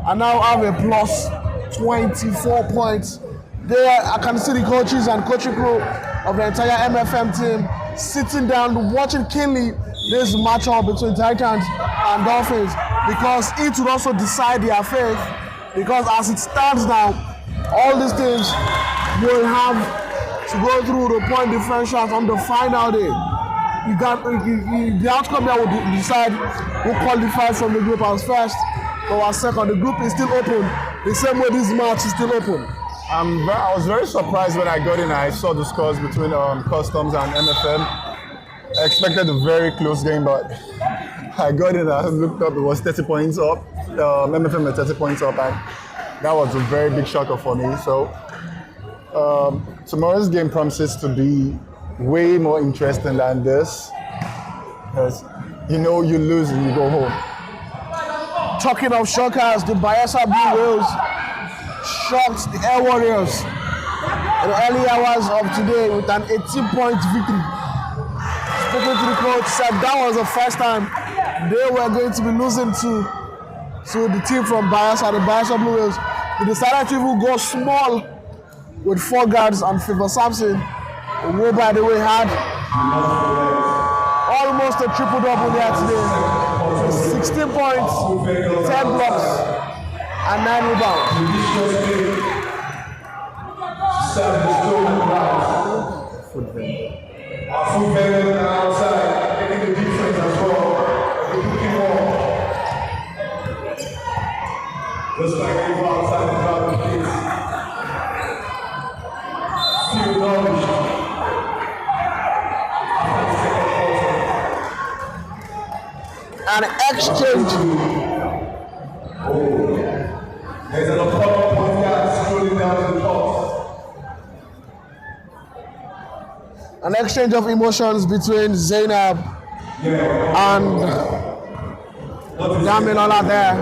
and now have a plus 24 points. There, I can see the coaches and coaching crew of the entire MFM team sitting down watching keenly this matchup between Titans and Dolphins, because it would also decide their fate, because as it stands now, all these teams will have to go through the point differentials on the final day. The outcome that will decide who qualifies from the group as first or as second. The group is still open, the same way this match is still open. I was very surprised when I got in and I saw the scores between Customs and MFM. I expected a very close game, but I got in and I looked up, it was 30 points up. MFM was 30 points up, and that was a very big shocker for me. So tomorrow's game promises to be way more interesting than this, because you know you lose and you go home. Talking of shockers, the Bayelsa Blue Whales shocked the Air Warriors in the early hours of today with an 18-point victory. Speaking to the coach, said that was the first time they were going to be losing to the team from Bayelsa, the Bayelsa Blue Whales. They decided to even go small with 4 guards and Favor Sampson, who, by the way, had almost a triple-double there today. 16 points, 10 blocks, and 9 rebounds. Our food vendors are outside, making the difference as well. We're looking more. Just like they go outside the crowd of kids. Still nourished. An exchange. There's an opponent point guard strolling down to the top. An exchange of emotions between Zainab and Damilola there.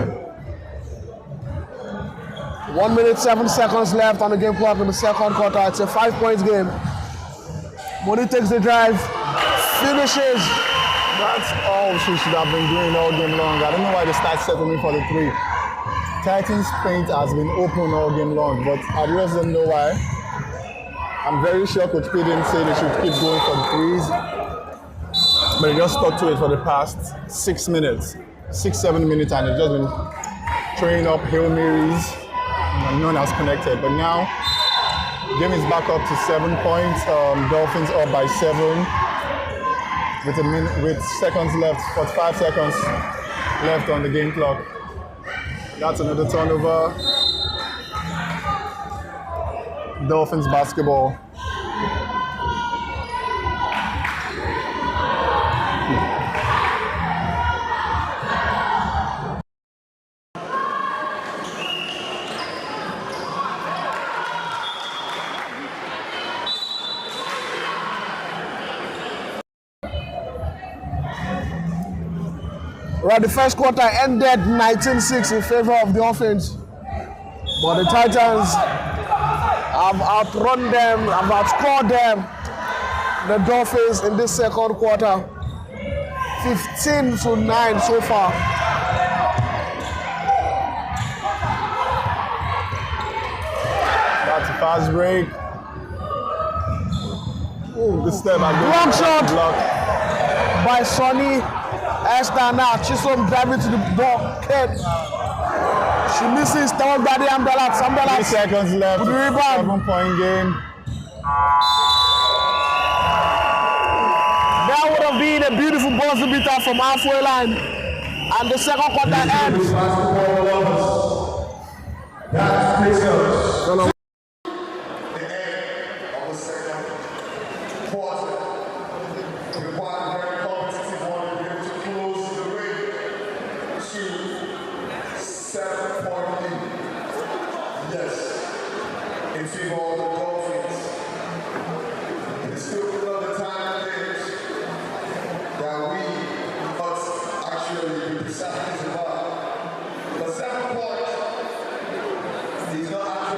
1 minute, 7 seconds left on the game clock in the second quarter. It's a 5-point game. Money takes the drive, finishes. That's all she should have been doing all game long. I don't know why they start settling for the 3. Titans' paint has been open all game long, but I just don't know why. I'm very sure Coach P didn't say they should keep going for the 3s, but they just stuck to it for the past 6 minutes, 6-7 minutes, and they've just been throwing up Hail Marys, and none has connected. But now, the game is back up to 7 points. Dolphins up by 7 with seconds left, 45 seconds left on the game clock. That's another turnover. Dolphins basketball. Right, the first quarter ended 19-6 in favor of the offense, but the Titans have outrun them, have outscored them, the Dolphins, in this second quarter. 15-9 so far. That's a fast break. Ooh, the step. Block shot by Sonny. Esther now, Chisom driving to the ball. She misses. Down by the Amdalat. 3 seconds left. 7-point game. That would have been a beautiful buzzer beater from halfway line. And the second quarter ends. That's Christmas. He's not actually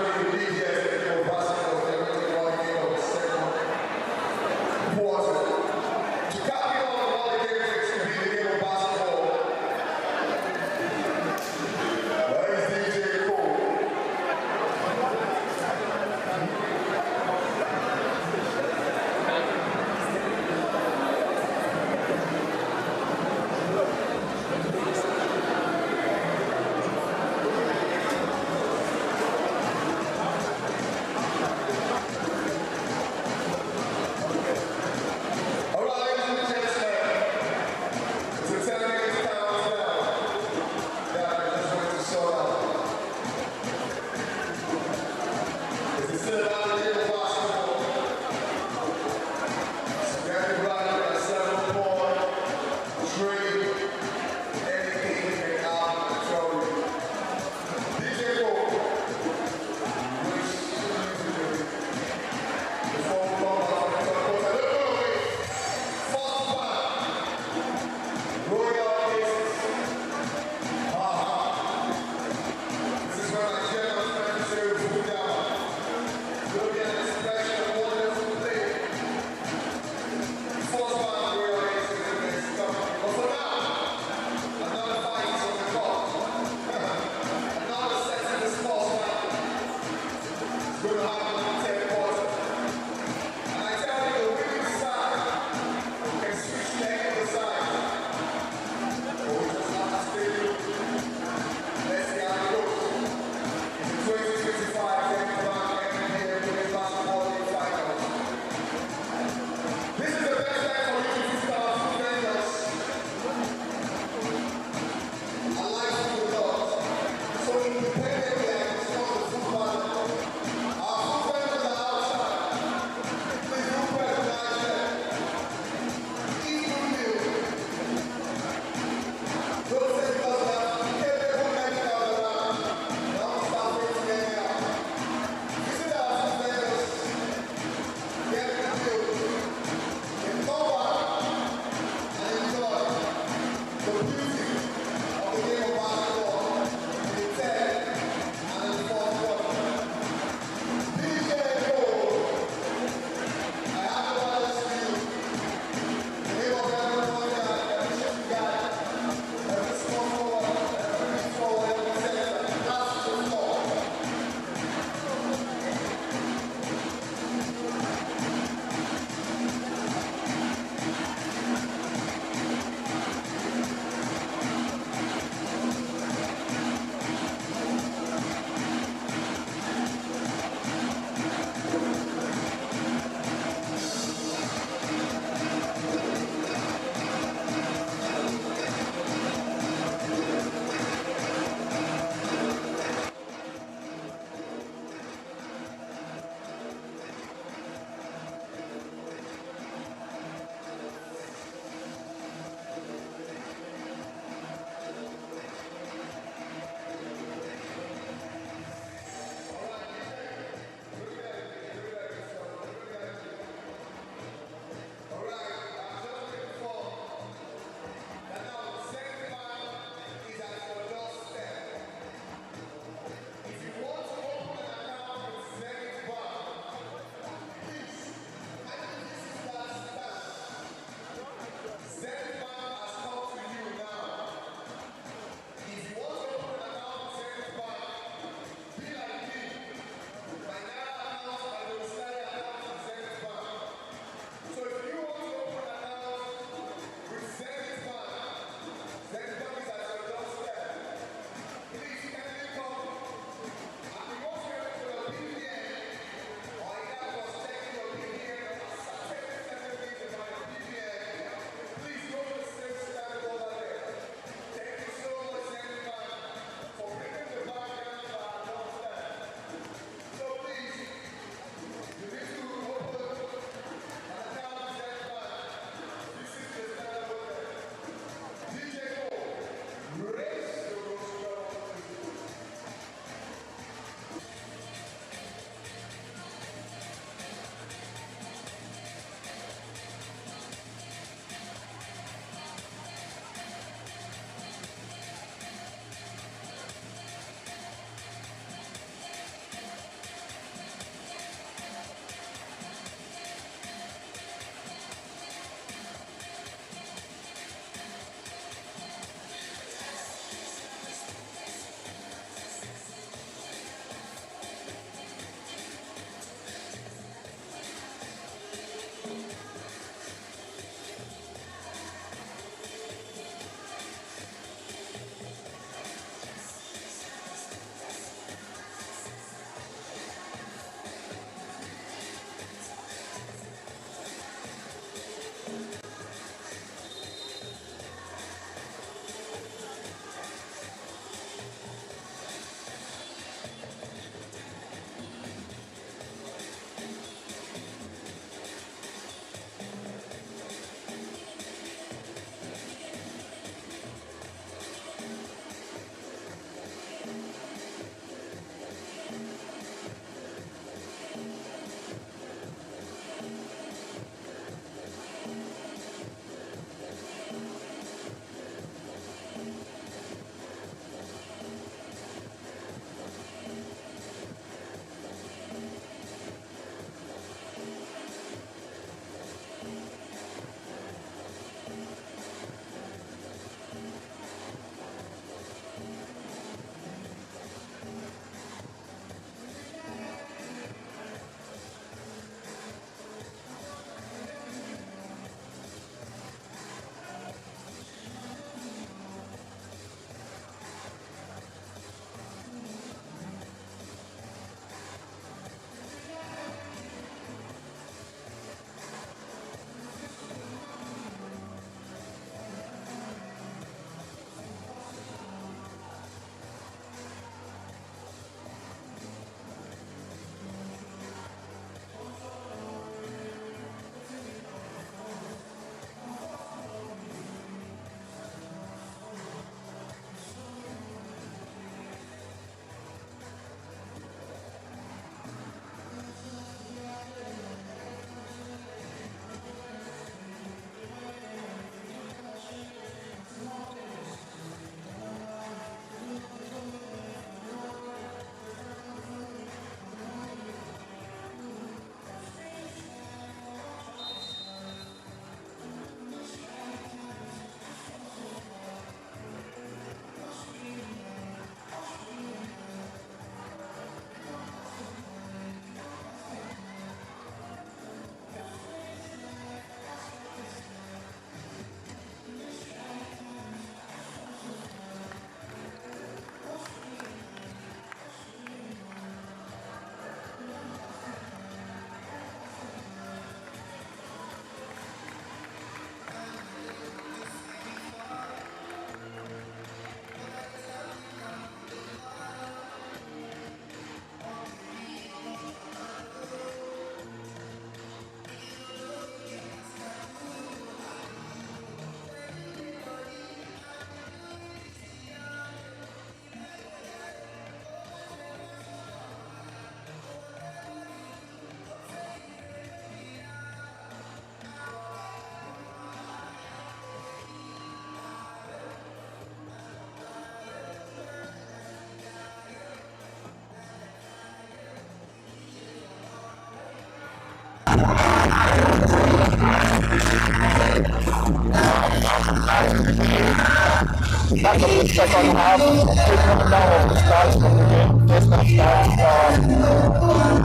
Back of the second half, quick rundown of the stats from the game. First half stats,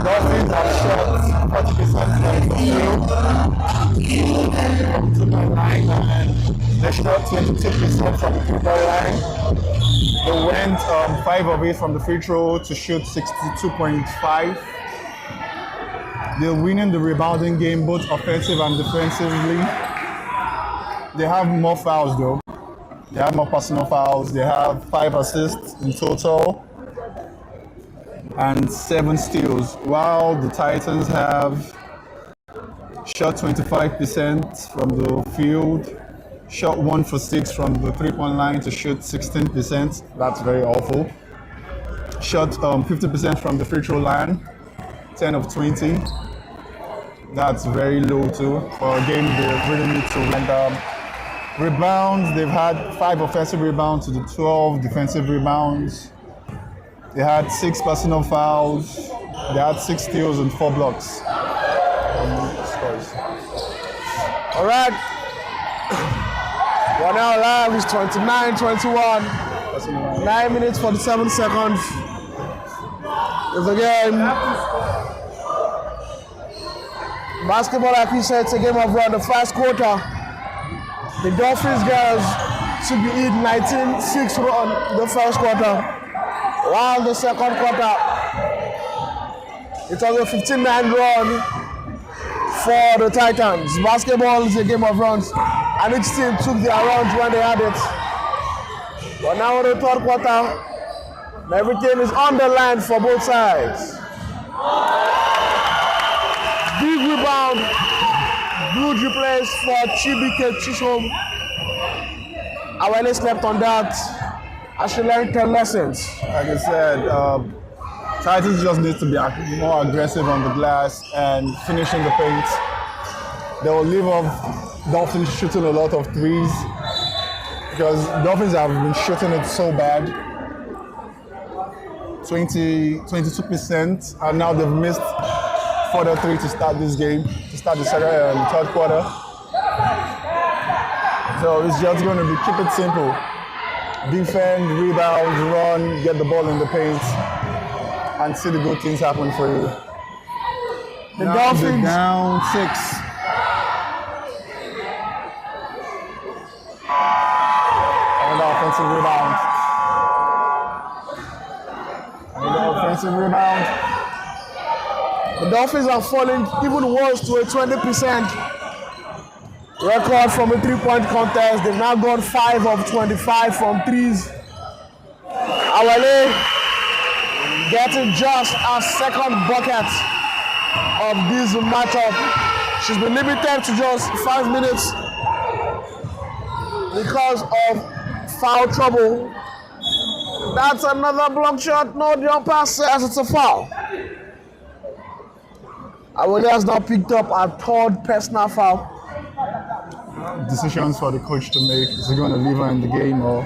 Dolphins have shot 40% from the field, from 2-point line, and they shot 22% from the 3-point line. They went 5 of 8 from the free throw to shoot 62.5. They're winning the rebounding game, both offensive and defensively. They have more fouls though. They have more personal fouls. They have 5 assists in total and 7 steals, while the Titans have shot 25% from the field, shot 1 for 6 from the 3-point line to shoot 16%. That's very awful. Shot 50% from the free throw line, 10 of 20. That's very low too. For a game they really need to win. Rebounds, they've had 5 offensive rebounds to the 12 defensive rebounds. They had 6 personal fouls. They had 6 steals and 4 blocks. All right. 1 hour live is 29-21. 9 minutes 47 seconds. It's again. Basketball, like we said, it's a game of run. The first quarter, the Dolphins girls should be lead 19-6 run the first quarter. While the second quarter, it was a 15-9 run for the Titans. Basketball is a game of runs, and each team took their runs when they had it. But now in the third quarter, everything is on the line for both sides. Big rebound, good replace for Chibike Chisom. I really slept on that. I should learn 10 lessons. Like I said, Titans just need to be more aggressive on the glass and finishing the paint. They will leave off Dolphins shooting a lot of threes because Dolphins have been shooting it so bad. 22%, and now they've missed further 3 to start this game, to start the third quarter. So it's just going to be keep it simple. Defend, rebound, run, get the ball in the paint, and see the good things happen for you. The Dolphins down 6. Another offensive rebound. Another offensive rebound. The Dolphins are falling even worse to a 20% record from a 3-point contest. They've now gone 5 of 25 from threes. Awale getting just a second bucket of this matchup. She's been limited to just 5 minutes because of foul trouble. That's another block shot. No, the umpire says it's a foul. Awale has now picked up a 3rd personal foul. Decisions for the coach to make. Is he going to leave her in the game or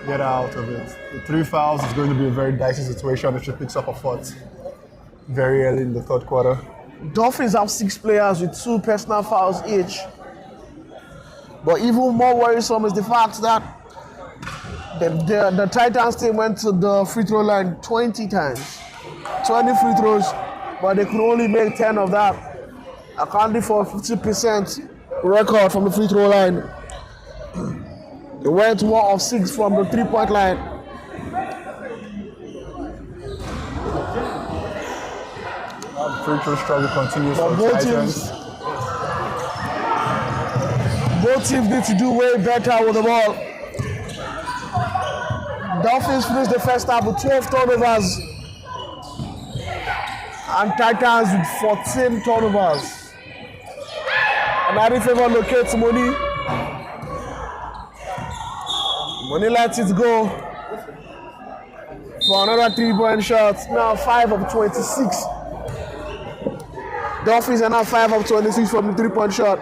get her out of it? The 3 fouls is going to be a very dicey situation if she picks up a 4th very early in the third quarter. Dolphins have 6 players with 2 personal fouls each. But even more worrisome is the fact that the Titans team went to the free throw line 20 times. 20 free throws, but they could only make 10 of that, accounting for a 50% record from the free throw line. They went 1 of 6 from the 3-point line. The free throw struggle continues for the Titans. Both teams need to do way better with the ball. Dolphins finished the first half with 12 turnovers, and Titans with 14 turnovers. And I favor locates Money. Money lets it go for another 3-point shot. Now 5 of 26. Dolphins are now 5 of 26 from the 3-point shot.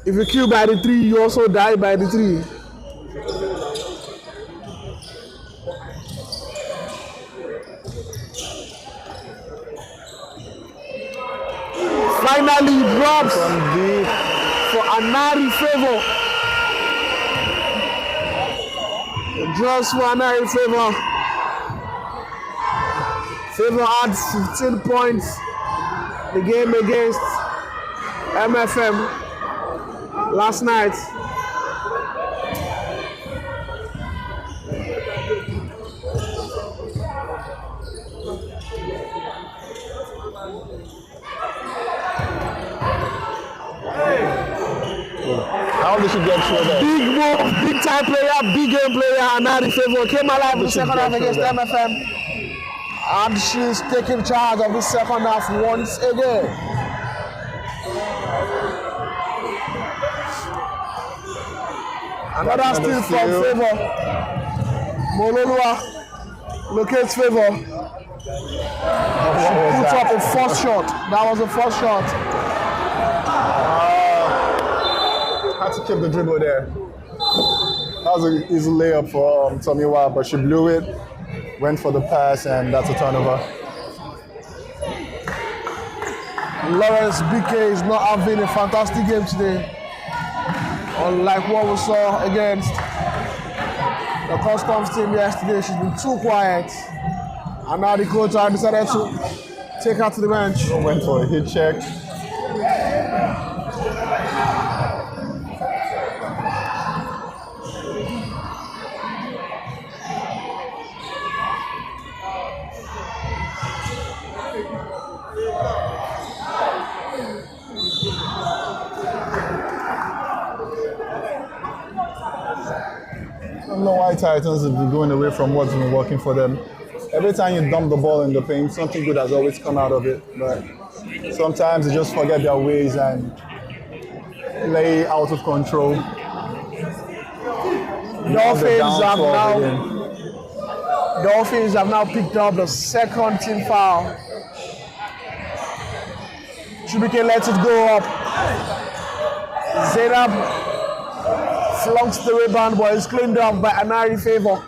If you kill by the 3, you also die by the 3. Finally, he drops for Anari favor. Just for Anari Favor. Favor had 15 points the game against MFM last night. How did she get through that? Big move, big time player, big game player, Anari Favor came alive in the second half against MFM. And she's taking charge of the second half once again. Another steal from Favor. Mololua locates Favor. She puts up a first shot. That was the first shot. Had to keep the dribble there. That was an easy layup for Tomiwa, but she blew it, went for the pass, and that's a turnover. Lawrence BK is not having a fantastic game today. Unlike what we saw against the Customs team yesterday, she's been too quiet. And now the coach has decided to take her to the bench. Went for a hit check. I don't know why Titans have been going away from what's been working for them. Every time you dump the ball in the paint, something good has always come out of it. But sometimes they just forget their ways and play out of control. Dolphins have now picked up the second team foul. Chubike lets it go up. Zenith flunks the rebound, but is cleaned up by Anari Favor.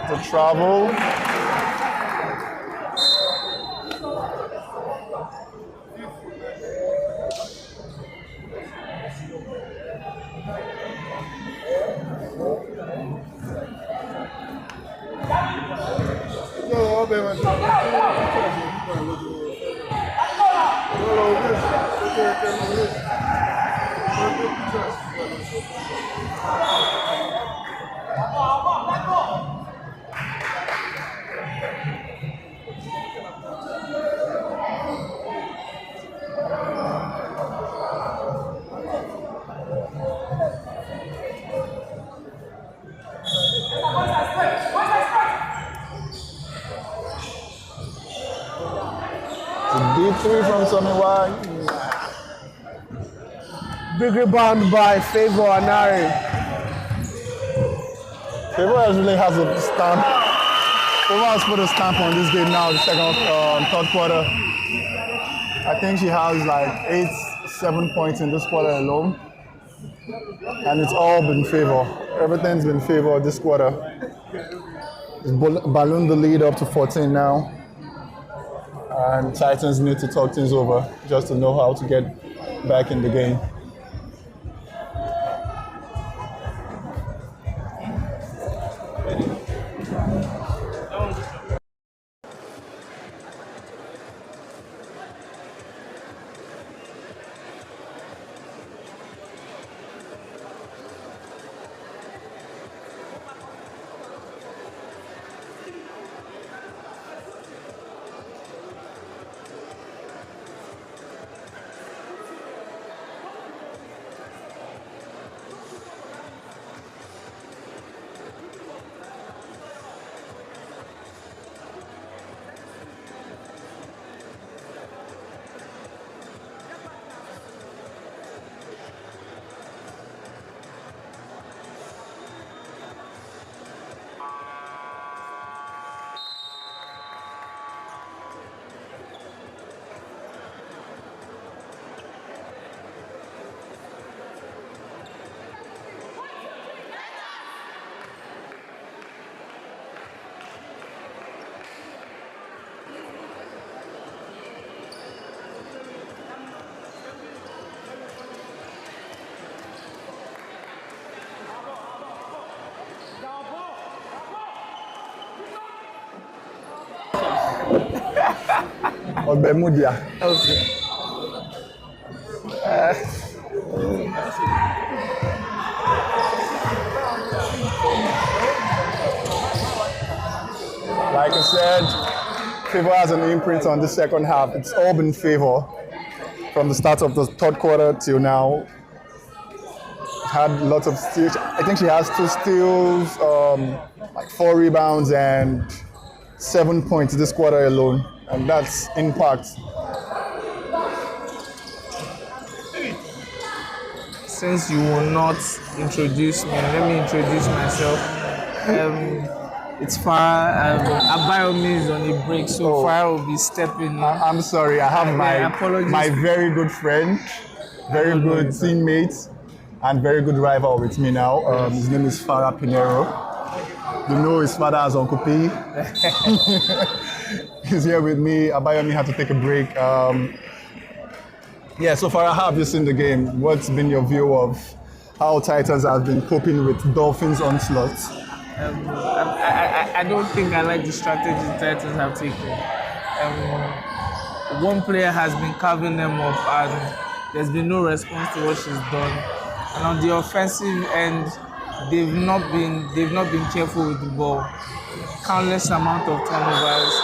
The travel. Deep three from Tomiwa. Big rebound by Favor Anari. Favor really has a stamp. Favor has put a stamp on this game now, the third quarter. I think she has like 7 points in this quarter alone. And it's all been Favor. Everything's been Favor this quarter. It's ballooned the lead up to 14 now. And Titans need to talk things over just to know how to get back in the game. Or Bermudia. Okay. Like I said, Favor has an imprint on the second half. It's all been Favor from the start of the third quarter till now. Had lots of steals. I think she has 2 steals, like 4 rebounds and 7 points this quarter alone, and that's impact. Since you will not introduce me, let me introduce myself. It's Farah. Abayomi is on a break, so Farah will be stepping in. I'm sorry, I have my very good friend, very good teammate, and very good rival with me now. His name is Farah Pinero. You know his father as Uncle P. He's here with me. Abayomi had to take a break. Yeah, so Farah, how have you seen the game? What's been your view of how Titans have been coping with Dolphins onslaught? I don't think I like the strategy Titans have taken. One player has been carving them up, and there's been no response to what she's done. And on the offensive end, they've not been careful with the ball. Countless amount of turnovers.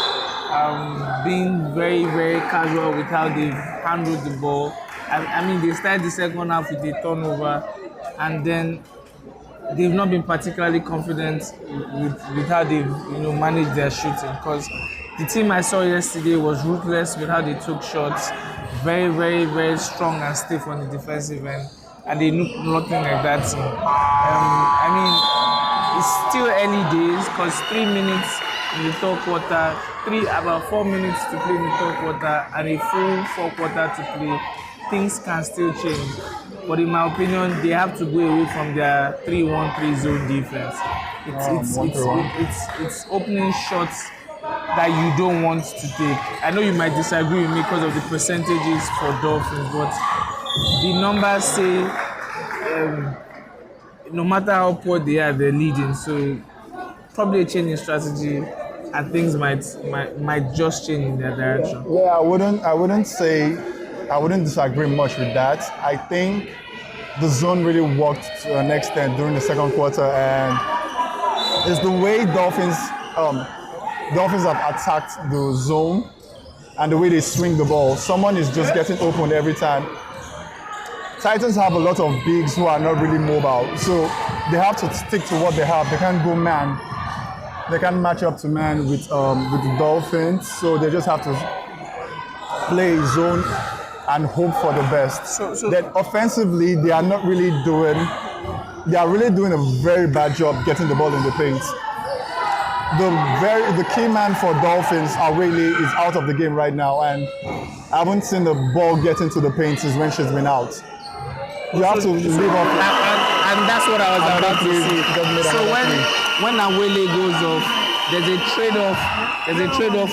Being very, very casual with how they've handled the ball. I mean, they started the second half with a turnover, and then they've not been particularly confident with how they've managed their shooting. Because the team I saw yesterday was ruthless with how they took shots, very, very, very strong and stiff on the defensive end, and they look nothing like that team. I mean, it's still early days because 3 minutes in the third quarter, about 4 minutes to play in the third quarter, and a full 4 quarter to play. Things can still change. But in my opinion, they have to go away from their 3-1-3 zone defense. It's opening shots that you don't want to take. I know you might disagree with me because of the percentages for Dolphins, but the numbers say no matter how poor they are, they're leading. So probably a change in strategy, and things might just change in their direction. Yeah, I wouldn't disagree much with that. I think the zone really worked to an extent during the second quarter, and it's the way Dolphins have attacked the zone and the way they swing the ball. Someone is just getting open every time. Titans have a lot of bigs who are not really mobile, so they have to stick to what they have. They can't go man. They can't match up to man with the Dolphins, so they just have to play zone and hope for the best. So that offensively, they are really doing a very bad job getting the ball in the paint. The key man for Dolphins, Awele, is out of the game right now, and I haven't seen the ball get into the paint since when she's been out. You have to leave off. And that's what I was about to say. So when Awele goes off, there's a trade-off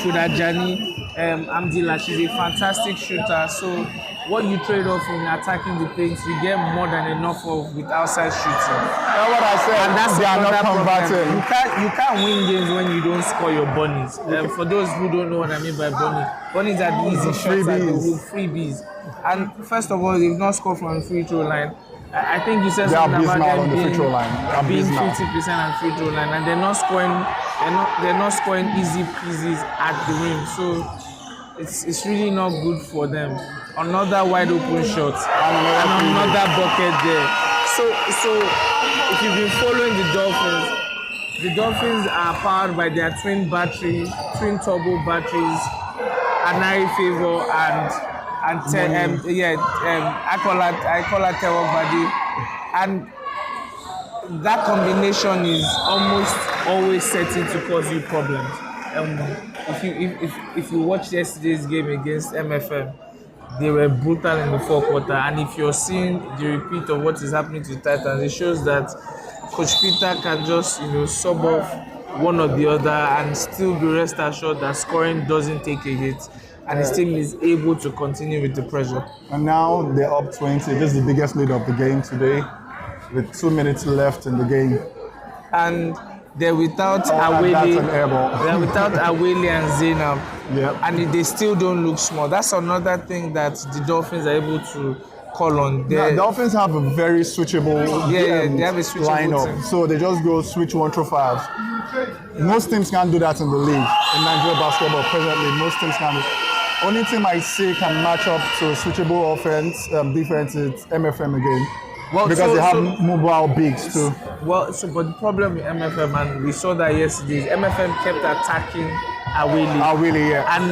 with Ajani. Amdila, she's a fantastic shooter. So what you trade off in attacking the paint, you get more than enough of with outside shooting. That's what I said. And that's they are not converting. You can't win games when you don't score your bunnies. For those who don't know what I mean by bunnies are the easy shots at the hoop, freebies. And first of all, they've not scored from the free throw line. I think you said something about them being 50% on free throw line, and they're not scoring easy peasies at the rim. So it's really not good for them. Another wide open shot and another bucket there. So if you've been following the Dolphins are powered by their twin turbo batteries, Anari Favor and I call her Tewok Badi, and that combination is almost always certain to cause you problems. If you watch yesterday's game against MFM, they were brutal in the fourth quarter, and if you're seeing the repeat of what is happening to the Titans, it shows that Coach Peter can just sub off one or the other and still be rest assured that scoring doesn't take a hit, and his team is able to continue with the pressure. And now they're up 20. This is the biggest lead of the game today, with 2 minutes left in the game. And they're without and that's an air ball. They're without Awele and Zainab. Yep. And they still don't look small. That's another thing that the Dolphins are able to call on. The Dolphins have a very switchable, they have a switchable lineup. team. So they just go switch 1 through 5. Most teams can't do that in the league. In Nigeria basketball, presently, most teams can't. Only team I see can match up to switchable defense is MFM again. Well, because they have mobile bigs too. Well, but the problem with MFM, and we saw that yesterday, is MFM kept attacking Awele. Awele, yeah. And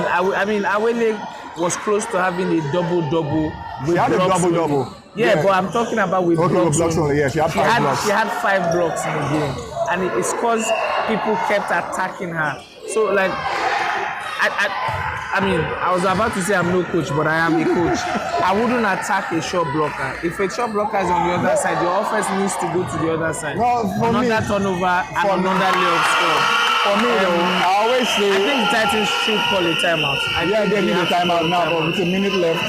Awele was close to having a double-double. She had a double-double. Yeah, but I'm talking about with blocks. Blocks only. Yeah, she had 5 blocks. She had 5 blocks in the game, and it's because people kept attacking her. So like, I was about to say I'm no coach, but I am a coach. I wouldn't attack a shot blocker. If a shot blocker is on the other side, your offense needs to go to the other side. No, for me, another turnover and another layup score. For me, I always say... I think the Titans should call a timeout. They need a timeout now, but with a minute left,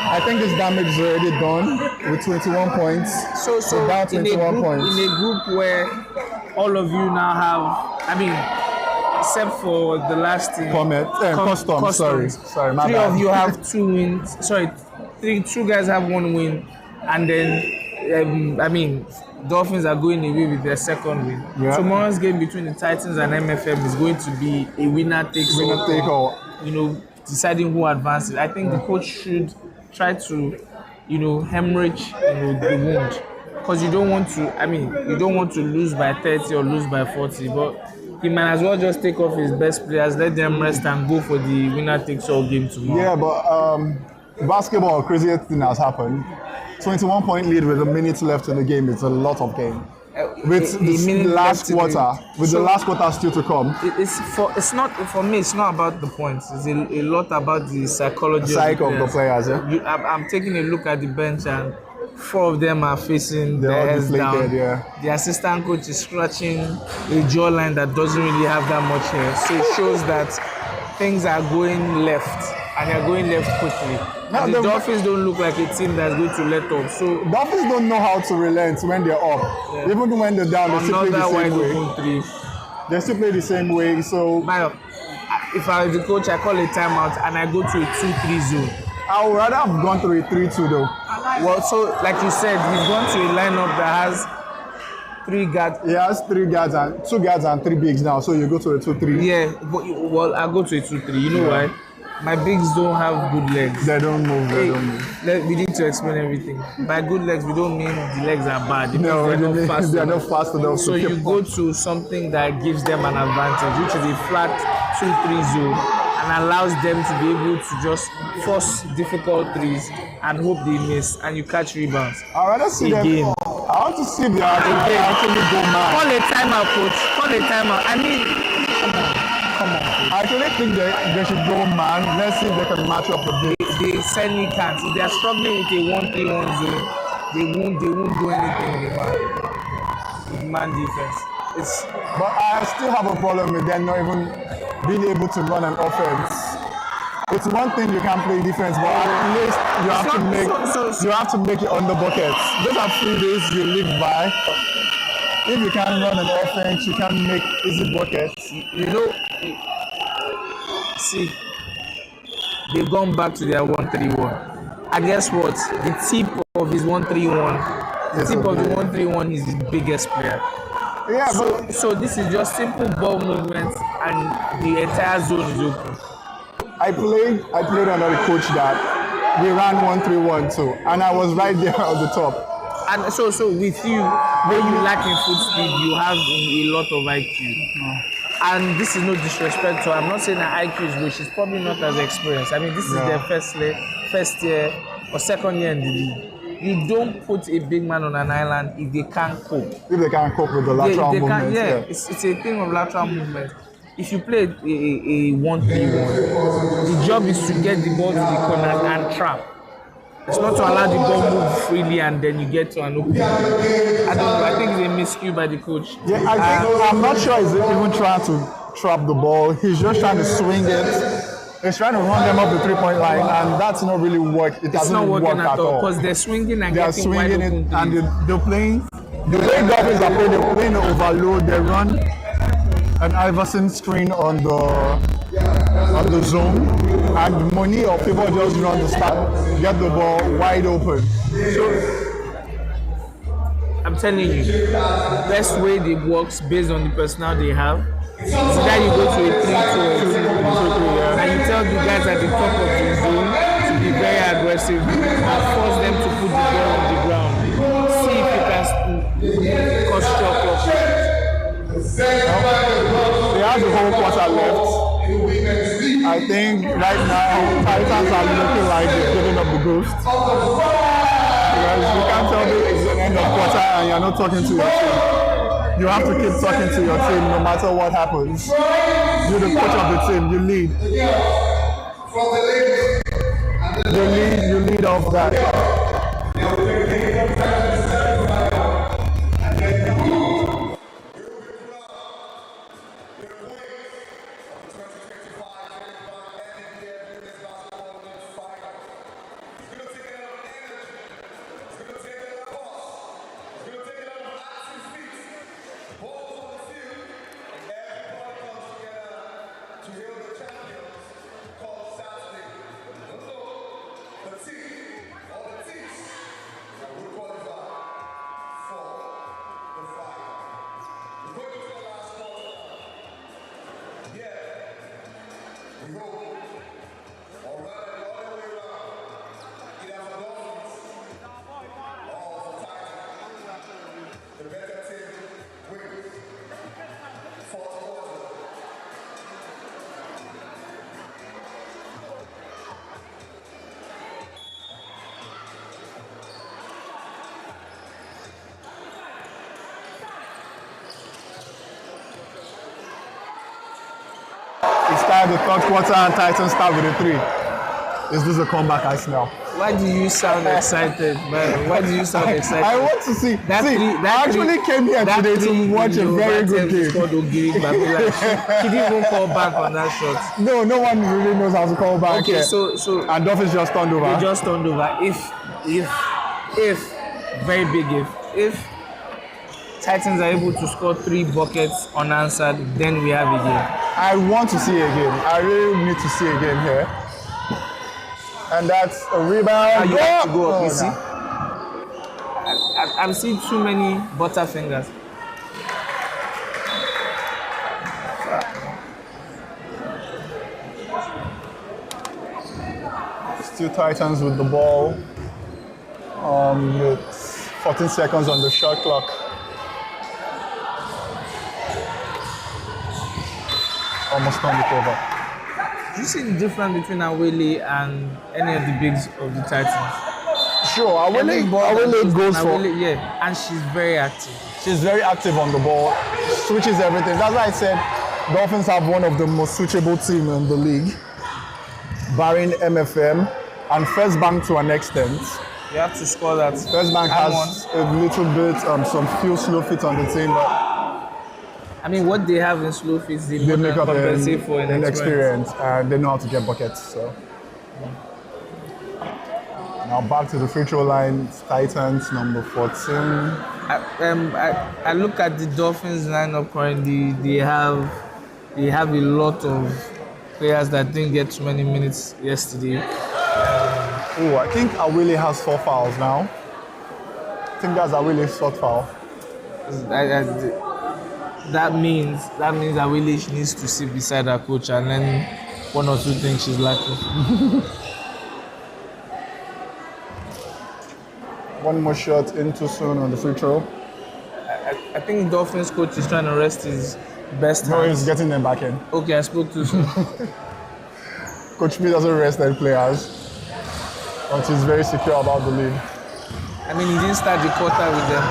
I think this damage is already done with 21 points. So down 21 points. In a group where all of you now have, except for the last team. Customs. Sorry, my 3 bad. of you have 2 wins. Sorry, 2 guys have 1 win, and then Dolphins are going away with their 2nd win. Yeah. Tomorrow's game between the Titans and MFM is going to be a winner takes all. Deciding who advances. I think the coach should try to, hemorrhage, the wound, because you don't want to lose by 30 or lose by 40, but he might as well just take off his best players, let them rest, and go for the winner takes all game tomorrow. Yeah, but basketball, craziest thing has happened. 21-point lead with a minute left in the game. It's a lot of game. With the last quarter still to come. It's not for me. It's not about the points. It's a lot about the psychology of the players. Yeah? I'm taking a look at the bench, and 4 of them are facing their heads down. Yeah. The assistant coach is scratching a jawline that doesn't really have that much hair. So it shows that things are going left, and they're going left quickly. And the Dolphins don't look like a team that's going to let up. So Dolphins don't know how to relent when they're up. Yeah. Even when they're down, they still play the same way. They still play the same way. So if I was the coach, I call a timeout and I go to a 2-3 zone. I would rather have gone to a 3-2 though. Well, so like you said, he's gone to a lineup that has 3 guards. He has 3 guards and 2 guards and 3 bigs now. So you go to a 2-3. Yeah, but I go to a 2-3. You know why? My bigs don't have good legs. They don't move. We need to explain everything. By good legs, we don't mean the legs are bad. They're not fast enough. So you go to something that gives them an advantage, which is a flat 2-3 zone, and allows them to be able to just force difficult threes and hope they miss, and you catch rebounds. I'd rather see them. I want to see them actually go mad. Call a timeout, coach. Call a timeout. Come on. I actually think they should go man. Let's see if they can match up with this. They certainly can't. If they are struggling with a 1-3-1 zone, they won't do anything with man defense. But I still have a problem with them not even being able to run an offense. It's one thing you can play defense, but at least you have to make it on the buckets. Those are 3 days you live by. If you can run an offense, you can make easy buckets. See, they've gone back to their 1-3-1. And guess what? The tip of his 1-3-1, the tip of the 1-3-1 is his biggest player. Yeah, so this is just simple ball movement, and the entire zone is open. I played under a coach that we ran 1-3-1 too, and I was right there at the top. And so with you, when you lack in foot speed, you have a lot of IQ. And this is no disrespect to her. I'm not saying that IQ is low. She's probably not as experienced. I mean, this is their first year or 2nd year in the league. You don't put a big man on an island if they can't cope. If they can't cope with the lateral movement. It's a thing of lateral movement. If you play a 1-3-1, the job is to get the ball to the corners and trap. It's not to allow the ball move freely and then you get to an open. I don't know. I think it's a miscue by the coach. Yeah, I'm not sure he's even trying to trap the ball. He's just trying to swing it. He's trying to run them up the 3-point line, and that's not really work. It's not working at all because they're swinging and getting wide open. And they're playing. The way Dolphins are playing, they're playing the overload. They run an Iverson screen on the zone, and Money or people just run the start, get the ball wide open. So I'm telling you, the best way it works based on the personnel they have is that you go to a 3-2 and you tell the guys at the top of the zone to be very aggressive and force them to put the ball on the ground. See if you can construct your play. they have the whole quarter left. I think right now Titans are looking like they're giving up the ghost. Because you can't tell me it's the end of quarter and you're not talking to your team. You have to keep talking to your team no matter what happens. You're the coach of the team, you lead. You lead off that. It started the third quarter and Titans start with a 3. Is this a comeback I smell? Why do you sound excited, man? Why do you sound excited? I want to see. I actually came here today to watch a very good game. She didn't even call back on that shot. No one really knows how to call back. Okay, so and Dolphins just turned over. They just turned over. If very big if Titans are able to score 3 buckets unanswered, then we have a game. I want to see a game. I really need to see a game here. And that's a rebound. You have to go up, you no. see? I've seen too many butterfingers. Still Titans with the ball. With 14 seconds on the shot clock. Almost turned it over. Do you see the difference between Awele and any of the bigs of the Titans? Sure, Awele goes for. Awele, yeah, and she's very active. She's very active on the ball, switches everything. That's why I said Dolphins have one of the most switchable teams in the league, barring MFM and First Bank to an extent. You have to score that. First Bank has a little bit, some few slow feet on the team, but I mean, what they have in slow feet, they make up compensate for experience, and they know how to get buckets. So now back to the free throw line. Titans number 14. I look at the Dolphins lineup currently. They have a lot of players that didn't get too many minutes yesterday. I think Awele has 4 fouls now. I think that's Awele's short foul. That means Awele needs to sit beside her coach and learn 1 or 2 things she's lacking. One more shot in too soon on the free throw. I think Dolphins coach is trying to rest his best No, hands. he's getting them back in. Okay, I spoke too soon. Coach P doesn't rest their players until he's very secure about the lead. I mean, he didn't start the quarter with them.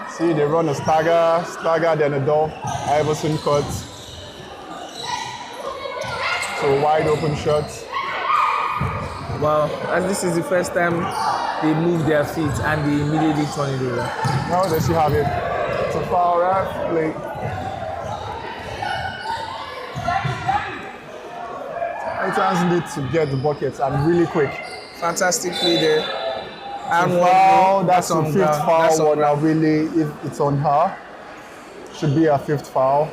See, they run a stagger, then a door. Iverson cuts. So wide open shots. Wow, and this is the first time they move their feet and they immediately turn it over. Now they should have it. It's a foul, ref play. Titans need to get the buckets and really quick. Fantastic play there. And foul, that's the on fifth ground. That's foul on on ground. Awele if it's on her. Should be a fifth foul.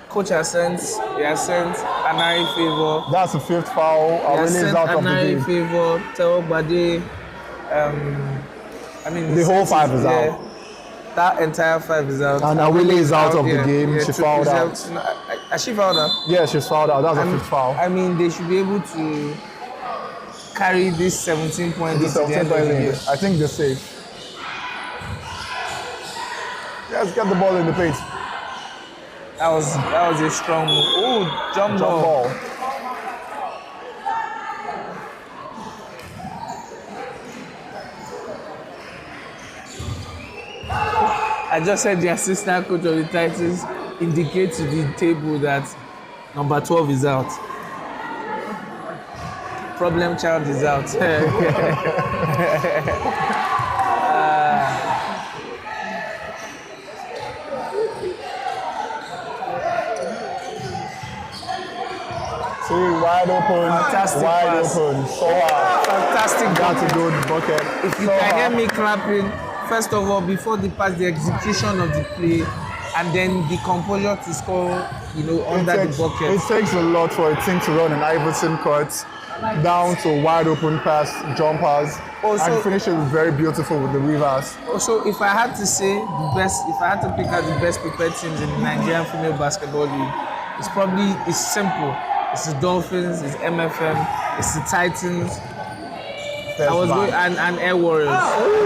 Coach has sent Anari favor. That's the fifth foul. He has Awele is sent out of the Anari game. favor. Teo Bade. The whole five is out. That entire 5 is out. And Awele is out of the game. She to fouled out. Has she fouled out? Yeah, she's fouled out. That's a fifth foul. I mean, they should be able to carry this 17 point lead The to the end of the game. I think they're safe. Let's get the ball in the paint. That was a strong move. Oh, jump ball. I just said the assistant coach of the Titans indicates to the table that number 12 is out. Problem child is out. See, wide open. Fantastic wide pass. open. So hard. Fantastic That's bucket. a good bucket. If you So can hear hard. me clapping, first of all, before the pass, the execution of the play, and then the composure to score, under the bucket. It takes a lot for a team to run an Iverson cut down to wide open pass jumpers Also- and finish it very beautiful with the reverse. Also, if I had to say if I had to pick out the best prepared teams in the Nigerian Female Basketball League, it's simple. It's the Dolphins, it's MFM, it's the Titans. I was going and Air Warriors. I mean,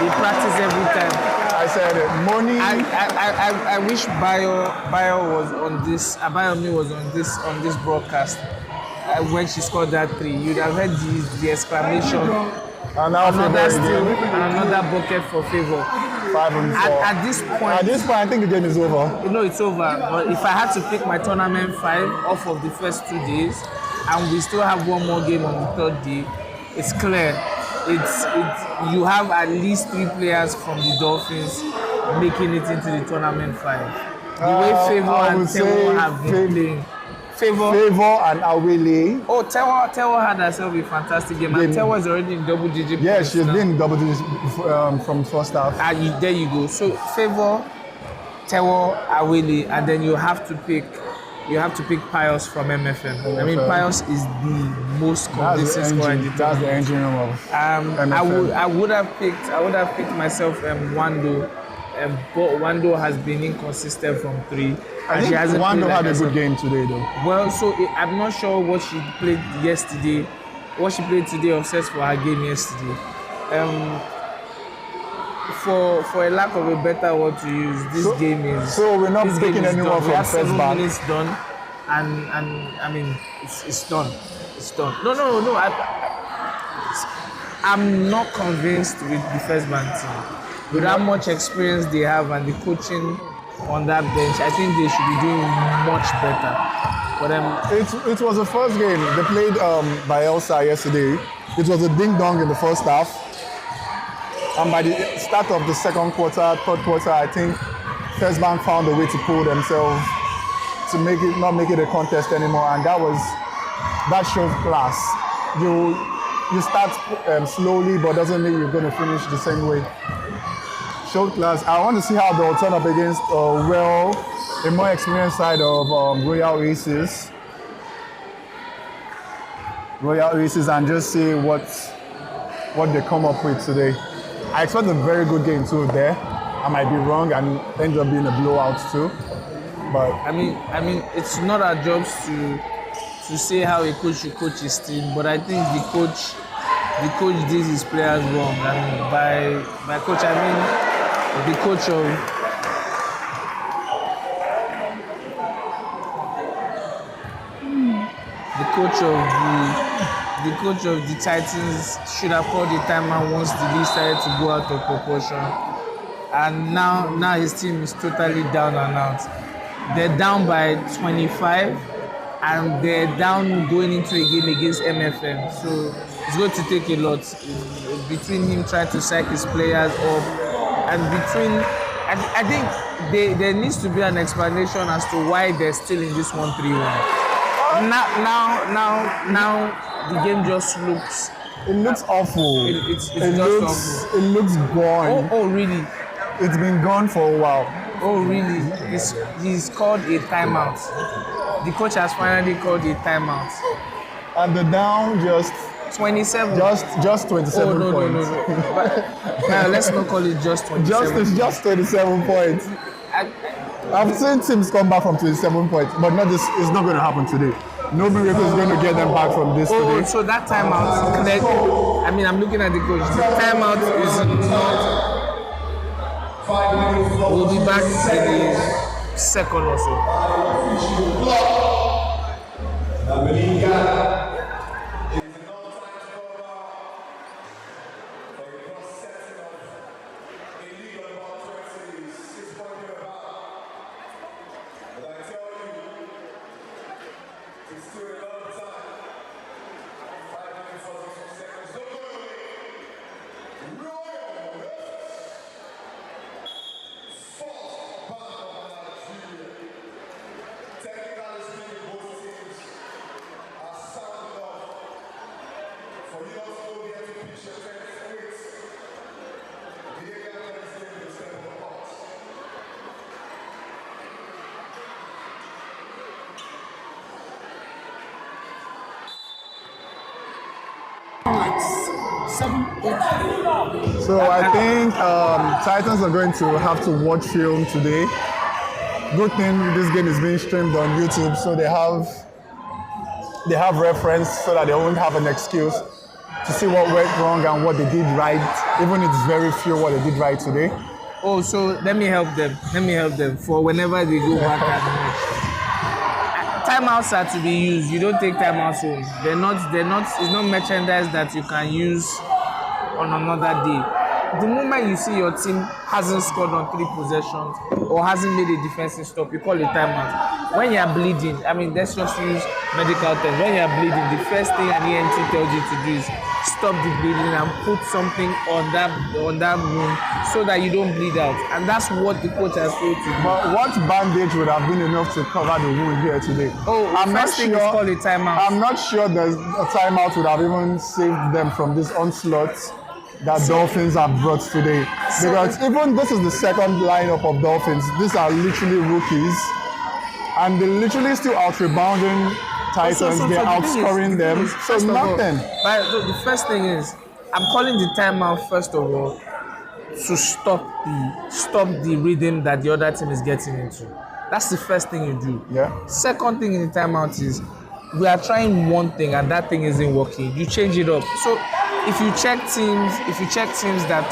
they practice every time. I said it. Money. I wish Bayo was on this. Abayomi was on this broadcast when she scored that 3. You'd have heard the exclamation. And now Another Favor steal again. and another bucket for Favor. 5-4. At this point, I think the game is over. it's over. But if I had to pick my tournament 5 off of the first 2 days, and we still have one more game on the 3rd day, it's clear. You have at least 3 players from the Dolphins making it into the tournament 5. The way Favor I and would Teo say have been playing. Favor and Awele. Oh, Teo had herself a fantastic game. And Teo is already in double-digit Yeah, points she's now. been double digits from first half. There you go. So Favor, Teo, Awele, and then you have to pick Pius from MFM. I mean, Pius is the most convincing scorer in the team. That's the engine room of MFM. I would have picked myself Wando, but Wando has been inconsistent from 3. I think hasn't Wando played had a herself. good game today, though. Well, I'm not sure what she played yesterday. What she played today offsets for her game yesterday. For a lack of a better word to use, this game is. So we're not this game picking is anyone done. from We have first 7 back. minutes done, and I mean it's done. It's done. No. I'm not convinced with the first band team. With how much experience they have and the coaching on that bench, I think they should be doing much better. But It was the first game. They played Bielsa yesterday. It was a ding-dong in the first half. And by the start of the third quarter, I think First Bank found a way to pull themselves to not make it a contest anymore. And that shows class. You start slowly, but doesn't mean you're going to finish the same way. Showed class. I want to see how they'll turn up against a more experienced side of Royal Aces. And just see what they come up with today. I expect a very good game too there. I might be wrong and end up being a blowout too. But I mean, it's not our jobs to say how a coach should coach his team, but I think the coach did his players wrong. And by coach, I mean the coach of the coach of the Titans should have called the timeout once the league started to go out of proportion. And now his team is totally down and out. They're down by 25, and they're down going into a game against MFM. So it's going to take a lot between him trying to psych his players up, and I think there needs to be an explanation as to why they're still in this 1-3-1. Now the game just looks It looks awful. It's it just looks awful. it looks gone. Oh, really? It's been gone for a while. Oh, really? He's called a timeout. The coach has finally called a timeout. And the down just 27. Just 27 no, points. No. But, let's not call it just 27. It's just 27 points. I've seen teams come back from 27 points, but not this. It's not going to happen today. No miracle is going to get them back from this today. So that timeout, I mean, I'm looking at the coach. The timeout is not. We'll be back in a second or so. So I think Titans are going to have to watch film today. Good thing this game is being streamed on YouTube, so they have reference so that they won't have an excuse to see what went wrong and what they did right, even if it's very few what they did right today. Oh, so let me help them for whenever they go back at the match. Timeouts are to be used. You don't take timeouts home. They're not, it's not merchandise that you can use on another day. The moment you see your team hasn't scored on 3 possessions or hasn't made a defensive stop, you call it timeout. When you're bleeding, I mean, let's just use medical terms. When you're bleeding, the first thing an ENT tells you to do is stop the bleeding and put something on that wound so that you don't bleed out. And that's what the coach has failed to do. But what bandage would have been enough to cover the wound here today? Oh, I'm not first thing is called a timeout. I'm not sure that a timeout would have even saved them from this onslaught that Dolphins have brought today. Because even this is the second lineup of Dolphins. These are literally rookies. And they're literally still out-rebounding Titans. They're outscoring them. So nothing. But the first thing is, I'm calling the timeout first of all to stop the rhythm that the other team is getting into. That's the first thing you do. Yeah. Second thing in the timeout is we are trying one thing and that thing isn't working. You change it up. So if you check teams that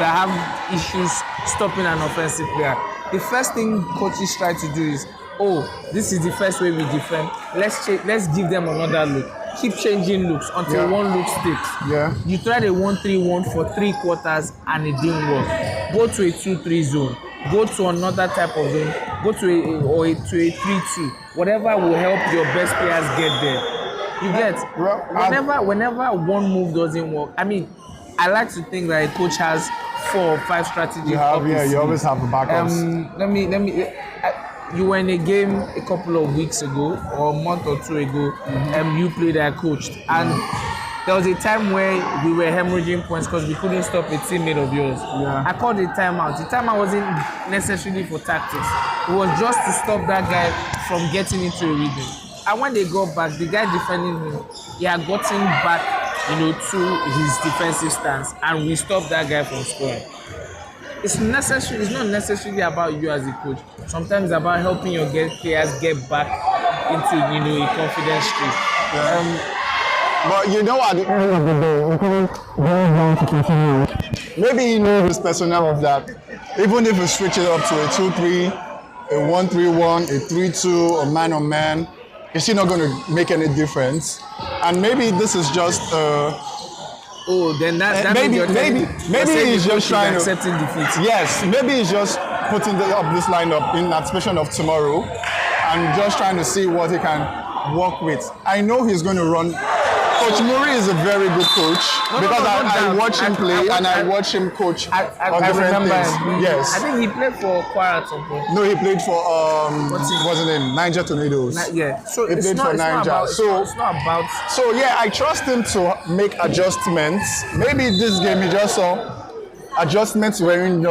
that have issues stopping an offensive player, the first thing coaches try to do is, oh, this is the first way we defend. Let's give them another look. Keep changing looks until one look sticks. Yeah. You tried a 1-3-1 for 3 quarters and it didn't work. Go to a 2-3 zone. Go to another type of zone. Go to a 3-2. Whatever will help your best players get there. You get? Whenever one move doesn't work, I mean, I like to think that a coach has 4 or 5 strategies. You always have backups. You were in a game a couple of weeks ago or a month or 2 ago, you played and coached. And there was a time where we were hemorrhaging points because we couldn't stop a teammate of yours. Yeah. I called a timeout. The timeout wasn't necessarily for tactics. It was just to stop that guy from getting into a rhythm. And when they got back, the guy defending him, he had gotten back, to his defensive stance, and we stopped that guy from scoring. It's not necessarily about you as a coach. Sometimes it's about helping your players get back into, a confidence streak. But at the end of the day, maybe he knows his personnel of that. Even if we switch it up to a 2-3, a 1-3-1, a 3-2, a man-on-man, it's still not going to make any difference. And maybe this is just maybe he's just trying to accepting defeat. Yes, maybe he's just putting up this lineup in anticipation of tomorrow and just trying to see what he can work with. I know he's going to run Coach Muri is a very good coach because I watch him play and I watch him coach on different things. Yes. I think he played for Kwara at some point. No, he played for what's his name? Niger Tornadoes. Yeah. So he played for Niger. It's not about. So yeah, I trust him to make adjustments. Maybe this game he just saw adjustments weren't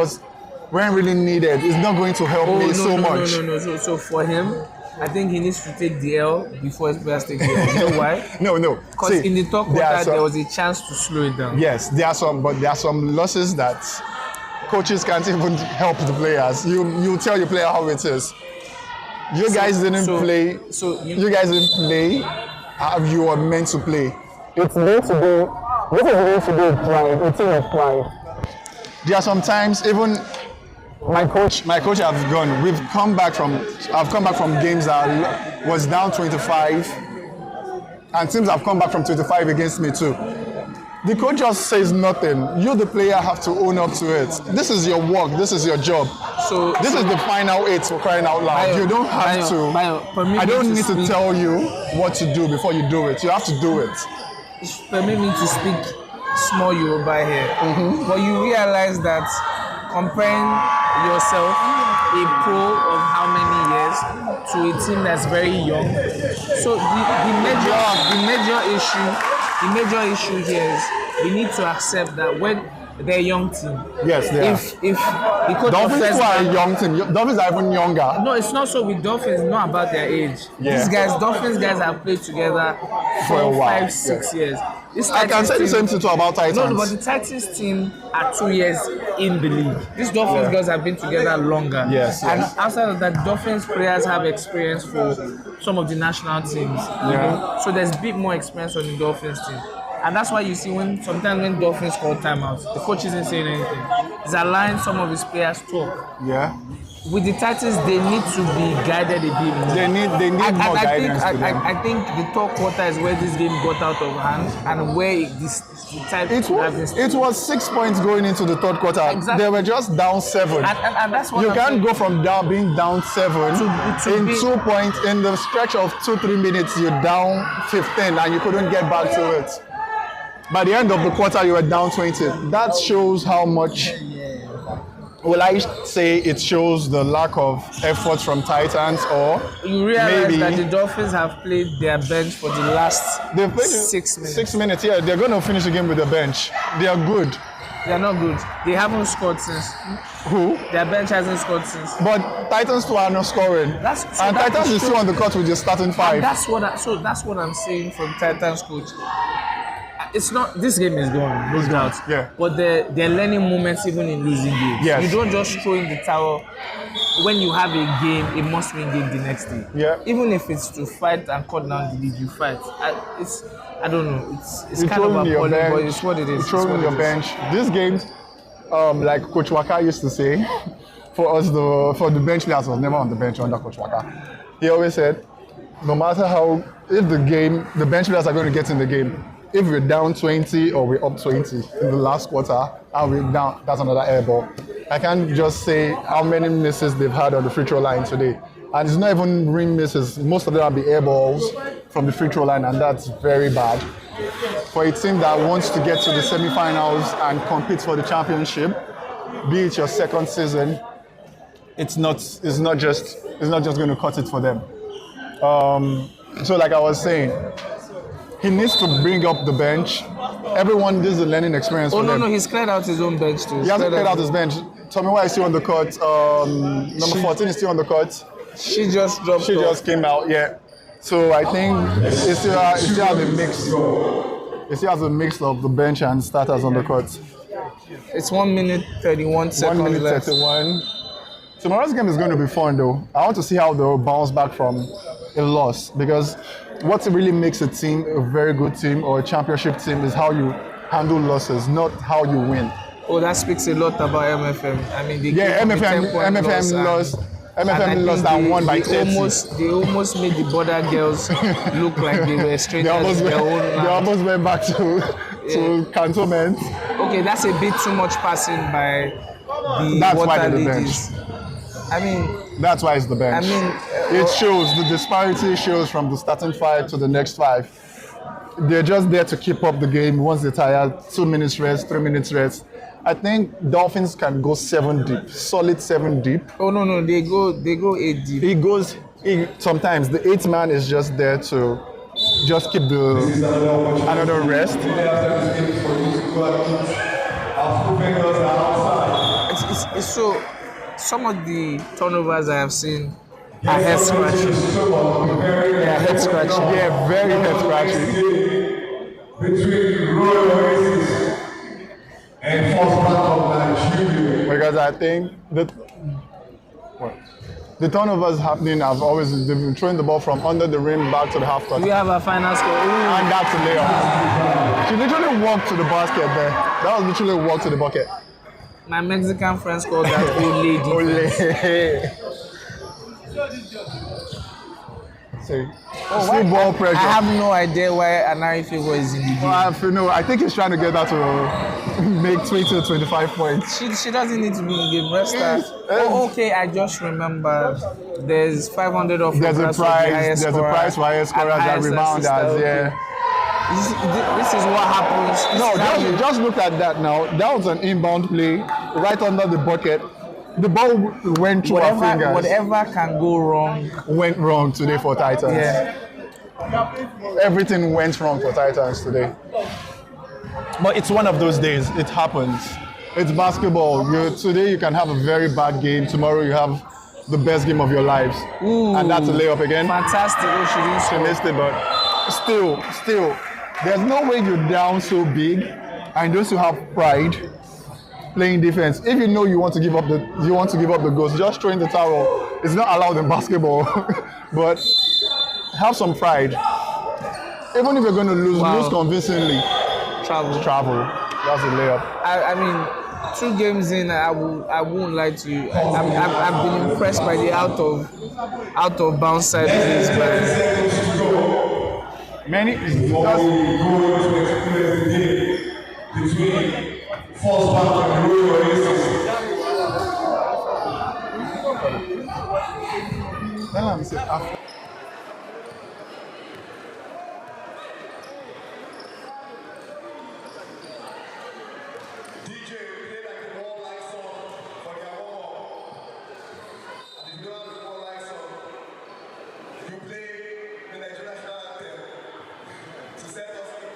really needed. It's not going to help me so much. No. So for him, I think he needs to take the L before his players take the L. You know why? No. Because in the third quarter, there was a chance to slow it down. Yes, there are some losses that coaches can't even help the players. You tell your player how it is. You guys didn't play how you were meant to play. It's meant to be. This is meant to be pride, a team of pride. There are sometimes even my coach have gone. I've come back from games that was down 25, and teams have come back from 25 against me too. The coach just says nothing. You, the player, have to own up to it. This is your work. This is your job. So this is the final 8 for crying out loud. You don't have to. I don't need to tell you what to do before you do it. You have to do it. Permit me to speak small Yoruba here, but you realize that comparing yourself, a pro of how many years, to a team that's very young. So the major issue here is we need to accept that when they're a young team. Yes, they are. If the coach Dolphins are a young team. Dolphins are even younger. No, it's not so with Dolphins. It's not about their age. Yeah. Dolphins guys have played together for a while, 5, 6 years. I can say the same thing about Titans. No, but the Titans team are 2 years in the league. These Dolphins girls have been together longer. Yes. And outside of that, Dolphins players have experience for some of the national teams. You know? So there's a bit more experience on the Dolphins team. And that's why you see sometimes when Dolphins call timeouts, the coach isn't saying anything. He's allowing some of his players talk. Yeah. With the Titans, they need to be guided a bit more. They need more guidance. I think the third quarter is where this game got out of hand and where it was 6 points going into the third quarter. Exactly. They were just down 7. And that's what you can't go from being down 7 in 2 points in the stretch of 2-3 minutes. You're down 15 and you couldn't get back to it. By the end of the quarter, you were down 20. That shows how much. Will I say it shows the lack of effort from Titans, or you realize maybe that the Dolphins have played their bench for the last 6 minutes. 6 minutes, yeah. They're going to finish the game with the bench. They are good. They are not good. They haven't scored since. Who? Their bench hasn't scored since. But Titans too are not scoring. Titans is still on the court with the starting 5. And that's what I'm saying from Titans coach. It's not. This game is gone, no doubt. Yeah. But they're learning moments even in losing games. Yes. You don't just throw in the towel when you have a game, a must-win game the next day. Yeah. Even if it's to fight and cut down the lead, you fight. I don't know. It's kind of appalling, but it's what it is. Throwing your bench. These games, like Coach Waka used to say, for the bench players was never on the bench under Coach Waka. He always said, no matter how, if the bench players are going to get in the game. If we're down 20 or we're up 20 in the last quarter and we're down, that's another air ball. I can't just say how many misses they've had on the free throw line today. And it's not even rim misses. Most of them will be air balls from the free throw line, and that's very bad. For a team that wants to get to the semifinals and compete for the championship, be it your second season, it's not just going to cut it for them. So like I was saying, he needs to bring up the bench. Everyone, this is a learning experience for them. No, he's cleared out his own bench too. He hasn't cleared out his bench. Tomiwa is still on the court. Number 14 is still on the court. She just dropped She just came out, yeah. So I think it still has a mix. It still has a mix of the bench and starters on the court. It's 1 minute 31 seconds 1 minute left. 31. Tomorrow's game is going to be fun though. I want to see how they'll bounce back from a loss, because what really makes a team a very good team or a championship team is how you handle losses, not how you win. Oh, that speaks a lot about MFM. I mean, MFM lost and won by 30. They almost made the border girls look like they were strangers in their own land. They almost went back to cantonment. Okay, that's a bit too much passing by the That's water why they're the ladies. bench. I mean, that's why it's the bench. I mean, it shows, the disparity shows from the starting 5 to the next 5. they're just there to keep up the game. Once they're tired, 2 minutes rest, 3 minutes rest. I think Dolphins can go 7 deep, solid 7 deep. Oh no, they go 8 deep. Sometimes the 8th man is just there to just keep another rest. It's so some of the turnovers I have seen are head scratching. Yeah, head scratching. Yeah, very head scratching. Between Royal Oasis and First Bank of Nigeria. Because I think the turnovers happening they've been throwing the ball from under the rim back to the half court. We have a final score. And that's a layup. She literally walked to the basket there. That was literally a walk to the bucket. My Mexican friends call that Ole defense. See ball pressure. I have no idea why Anari Favor is in the game. I think he's trying to get her to make 20 to 25 points. She doesn't need to be in the game. Rest her. Oh, okay, I just remembered. There's 500 of There's a prize for highest scorers and rebounders. Yeah. This is what happens. Just look at that now. That was an inbound play right under the bucket. The ball went through our fingers. Whatever can go wrong went wrong today for Titans. Yeah. Everything went wrong for Titans today. But it's one of those days. It happens. It's basketball. Today you can have a very bad game. Tomorrow you have the best game of your lives. Ooh, and that's a layup again. Fantastic. Oh, she missed it, but still, there's no way you're down so big and just to have pride playing defense. If you know you want to give up the goals, just throw in the towel. It's not allowed in basketball. But have some pride. Even if you're going to lose convincingly. Travel. That's a layup. I mean, 2 games in, I won't lie to you. I've been impressed by the out of bounds side plays. Many between First Bank and Royal Oasis. DJ, play like a ball like song for their warm-up. And if you don't have a ball like song, you play the Nigerian national anthem to set us free.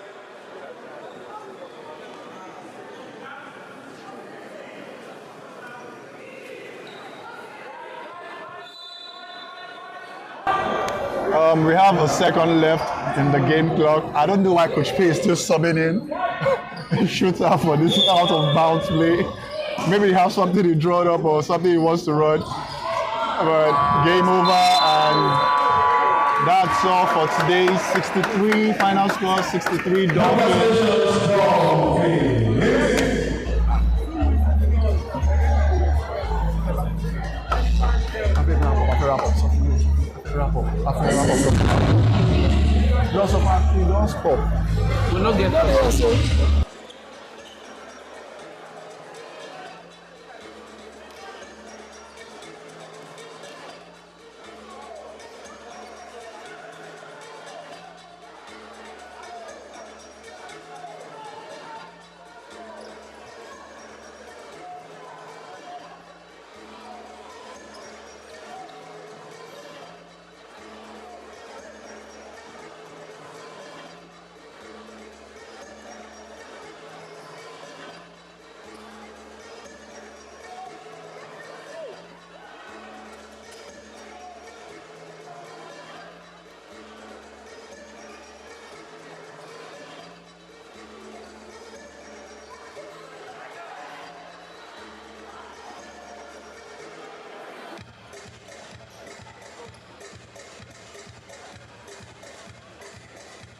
We have a second left in the game clock. I don't know why Coach P is still subbing in. He shoots out for this out of bounds play. Maybe he has something he drawn up or something he wants to run. But game over, and that's all for today. 63 final score, 63 Dolphins. We're not getting